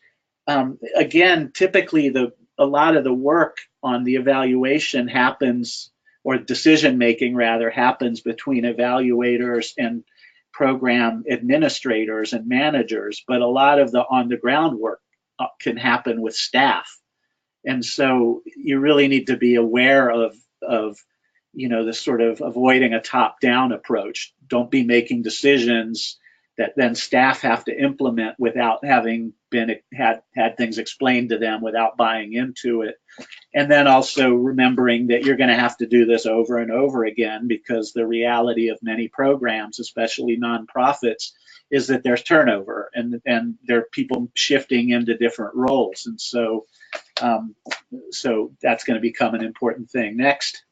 again, typically a lot of the work on the evaluation happens, or decision making rather, happens between evaluators and program administrators and managers, but a lot of the on the ground work can happen with staff. And so you really need to be aware of the sort of avoiding a top-down approach. Don't be making decisions that then staff have to implement without having had things explained to them, without buying into it. And then also remembering that you're going to have to do this over and over again, because the reality of many programs, especially nonprofits, is that there's turnover and there are people shifting into different roles. And so that's going to become an important thing. Next.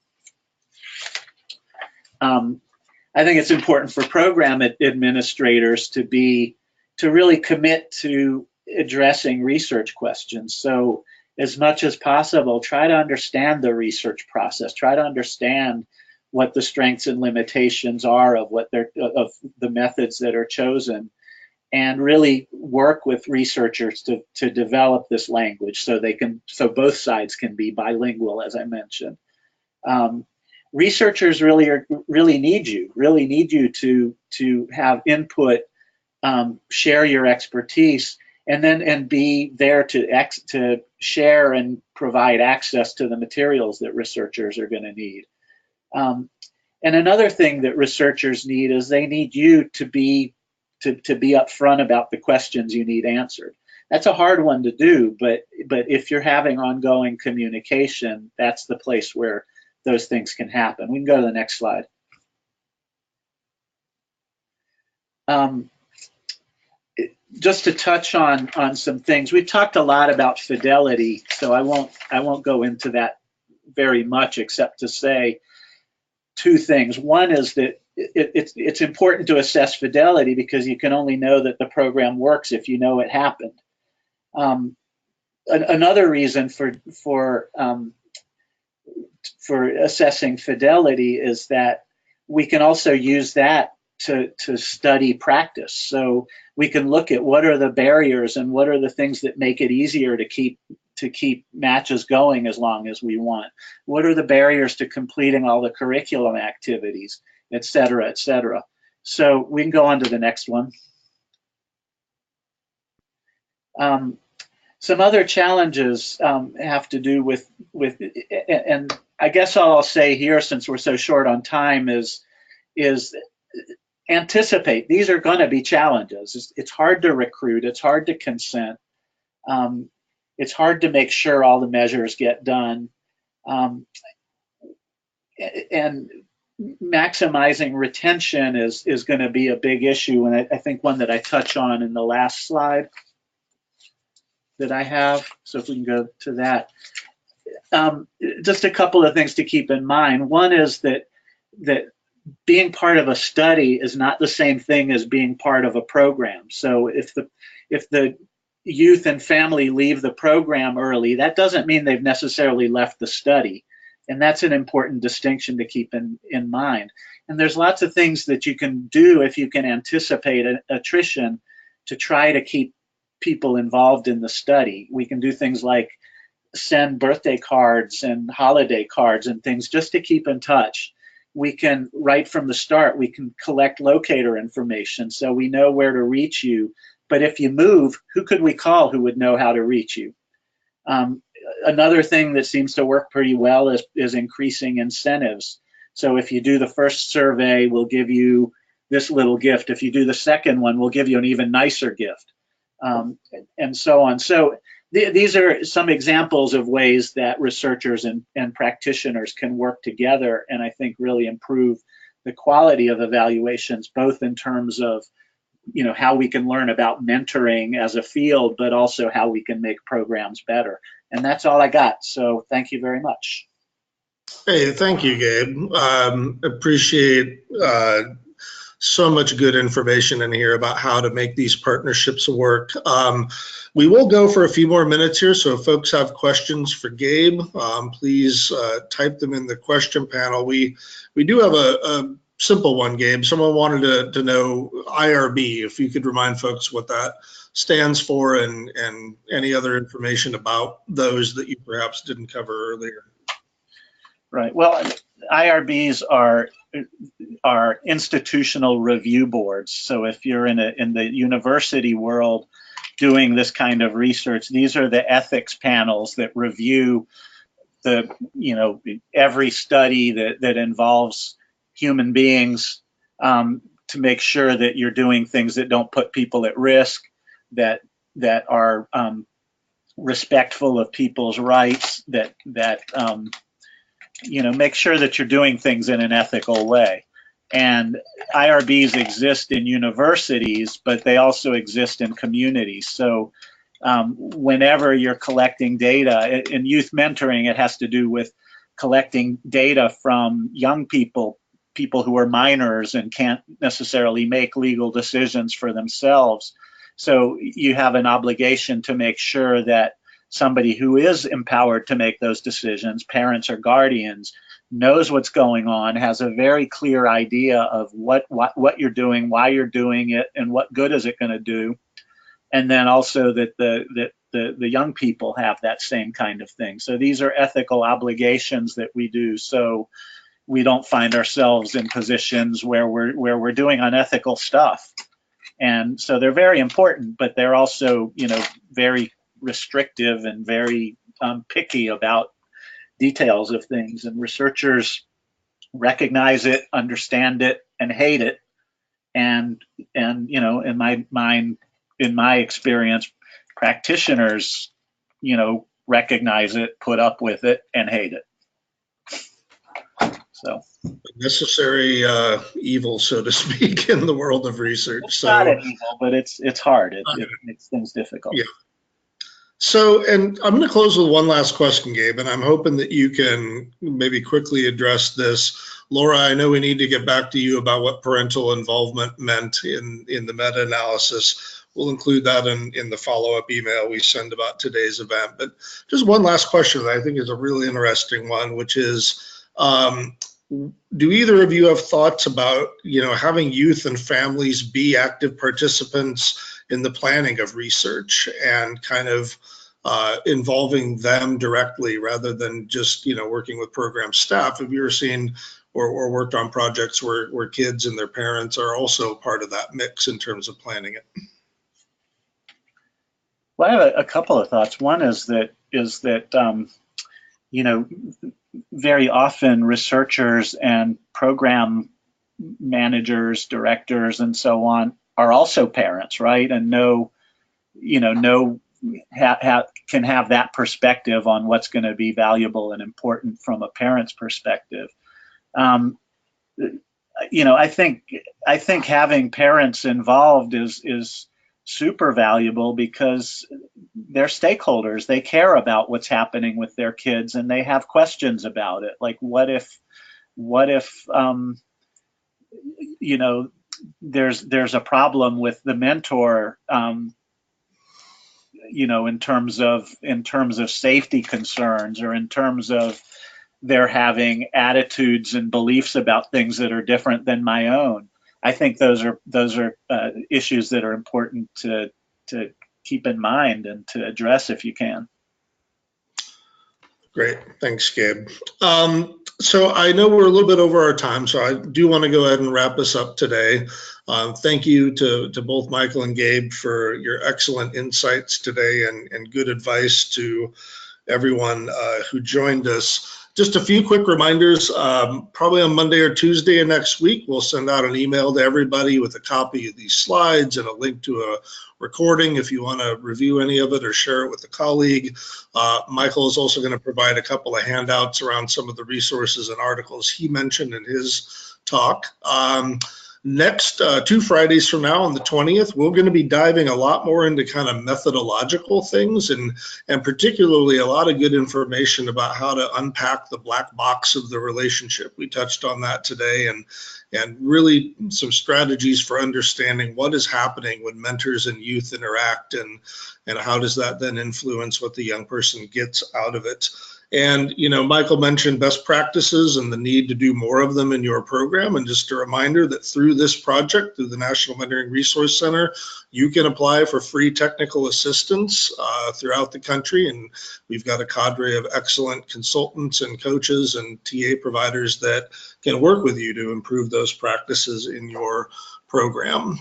I think it's important for program administrators to really commit to addressing research questions. So as much as possible, try to understand the research process. Try to understand what the strengths and limitations are of of the methods that are chosen, and really work with researchers to develop this language so both sides can be bilingual, as I mentioned. Researchers really need you to have input, share your expertise, and be there to share and provide access to the materials that researchers are going to need. And another thing that researchers need is they need you to be upfront about the questions you need answered. That's a hard one to do, but if you're having ongoing communication, that's the place where those things can happen. We can go to the next slide. Just to touch on some things, we've talked a lot about fidelity, so I won't go into that very much, except to say two things. One is that it's important to assess fidelity, because you can only know that the program works if you know it happened. Another reason for assessing fidelity is that we can also use that to study practice. So we can look at what are the barriers and what are the things that make it easier to keep matches going as long as we want. What are the barriers to completing all the curriculum activities, et cetera, et cetera. So we can go on to the next one. Some other challenges have to do with, and I guess all I'll say here, since we're so short on time, is anticipate. These are going to be challenges. It's hard to recruit. It's hard to consent. It's hard to make sure all the measures get done. and maximizing retention is going to be a big issue, and I think one that I touch on in the last slide that I have. So if we can go to that. Just a couple of things to keep in mind. One is that being part of a study is not the same thing as being part of a program. So if the youth and family leave the program early, that doesn't mean they've necessarily left the study. And that's an important distinction to keep in mind. And there's lots of things that you can do if you can anticipate attrition to try to keep people involved in the study. We can do things like send birthday cards and holiday cards and things just to keep in touch. We can, right from the start, we can collect locator information so we know where to reach you. But if you move, who could we call who would know how to reach you? Another thing that seems to work pretty well is increasing incentives. So if you do the first survey, we'll give you this little gift. If you do the second one, we'll give you an even nicer gift, and so on. So these are some examples of ways that researchers and practitioners can work together and I think really improve the quality of evaluations, both in terms of how we can learn about mentoring as a field, but also how we can make programs better. And that's all I got. So thank you very much. Hey, thank you, Gabe. Appreciate so much good information in here about how to make these partnerships work. We will go for a few more minutes here, so if folks have questions for Gabe, please type them in the question panel. We do have a simple one, Gabe. Someone wanted to know IRB, if you could remind folks what that stands for and any other information about those that you perhaps didn't cover earlier. Right. Well, IRBs are institutional review boards. So if you're in the university world doing this kind of research, these are the ethics panels that review every study that involves human beings, to make sure that you're doing things that don't put people at risk, that are respectful of people's rights, that make sure that you're doing things in an ethical way. And IRBs exist in universities, but they also exist in communities. So whenever you're collecting data, in youth mentoring, it has to do with collecting data from young people who are minors and can't necessarily make legal decisions for themselves. So you have an obligation to make sure that somebody who is empowered to make those decisions, parents or guardians, knows what's going on, has a very clear idea of what you're doing, why you're doing it, and what good is it going to do. And then also that the young people have that same kind of thing. So these are ethical obligations that we do, so we don't find ourselves in positions where we're doing unethical stuff. And so they're very important, but they're also very restrictive and very picky about details of things. And researchers recognize it, understand it, and hate it. And in my experience, practitioners recognize it, put up with it, and hate it. So necessary evil, so to speak, in the world of research. It's not an evil, but it's hard. It makes things difficult. Yeah. So, and I'm going to close with one last question, Gabe, and I'm hoping that you can maybe quickly address this. Laura, I know we need to get back to you about what parental involvement meant in the meta-analysis. We'll include that in the follow-up email we send about today's event. But just one last question that I think is a really interesting one, which is, do either of you have thoughts about having youth and families be active participants in the planning of research and kind of involving them directly rather than just working with program staff? Have you ever seen or worked on projects where kids and their parents are also part of that mix in terms of planning it? Well, I have a couple of thoughts. One is that very often researchers and program managers, directors, and so on are also parents, right? And can have that perspective on what's going to be valuable and important from a parent's perspective. You know, I think having parents involved is super valuable because they're stakeholders. They care about what's happening with their kids, and they have questions about it. Like, what if you know, there's a problem with the mentor, you know, in terms of safety concerns, or in terms of they're having attitudes and beliefs about things that are different than my own. I think those are issues that are important to keep in mind and to address if you can. Great, thanks, Gabe. So I know we're a little bit over our time, so I do want to go ahead and wrap us up today. Thank you to both Michael and Gabe for your excellent insights today and good advice to everyone who joined us. Just a few quick reminders. Probably on Monday or Tuesday of next week, we'll send out an email to everybody with a copy of these slides and a link to a recording if you want to review any of it or share it with a colleague. Michael is also going to provide a couple of handouts around some of the resources and articles he mentioned in his talk. Next, 2 Fridays from now on the 20th, we're going to be diving a lot more into kind of methodological things and particularly a lot of good information about how to unpack the black box of the relationship. We touched on that today, and really some strategies for understanding what is happening when mentors and youth interact, and how does that then influence what the young person gets out of it. And, you know, Michael mentioned best practices and the need to do more of them in your program. And just a reminder that through this project, through the National Mentoring Resource Center, you can apply for free technical assistance throughout the country. And we've got a cadre of excellent consultants and coaches and TA providers that can work with you to improve those practices in your program.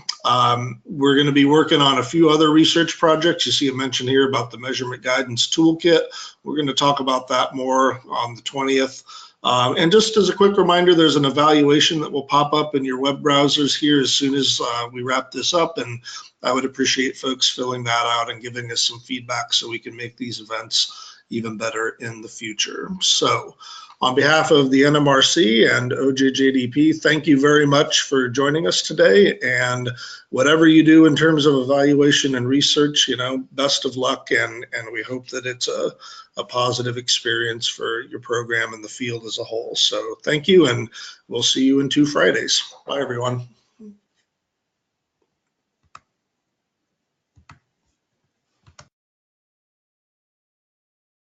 We're going to be working on a few other research projects. You see a mention here about the Measurement Guidance Toolkit. We're going to talk about that more on the 20th. And just as a quick reminder, there's an evaluation that will pop up in your web browsers here as soon as we wrap this up. And I would appreciate folks filling that out and giving us some feedback so we can make these events even better in the future. So on behalf of the NMRC and OJJDP, thank you very much for joining us today. And whatever you do in terms of evaluation and research, you know, best of luck. And we hope that it's a positive experience for your program and the field as a whole. So thank you, and we'll see you in 2 Fridays. Bye, everyone.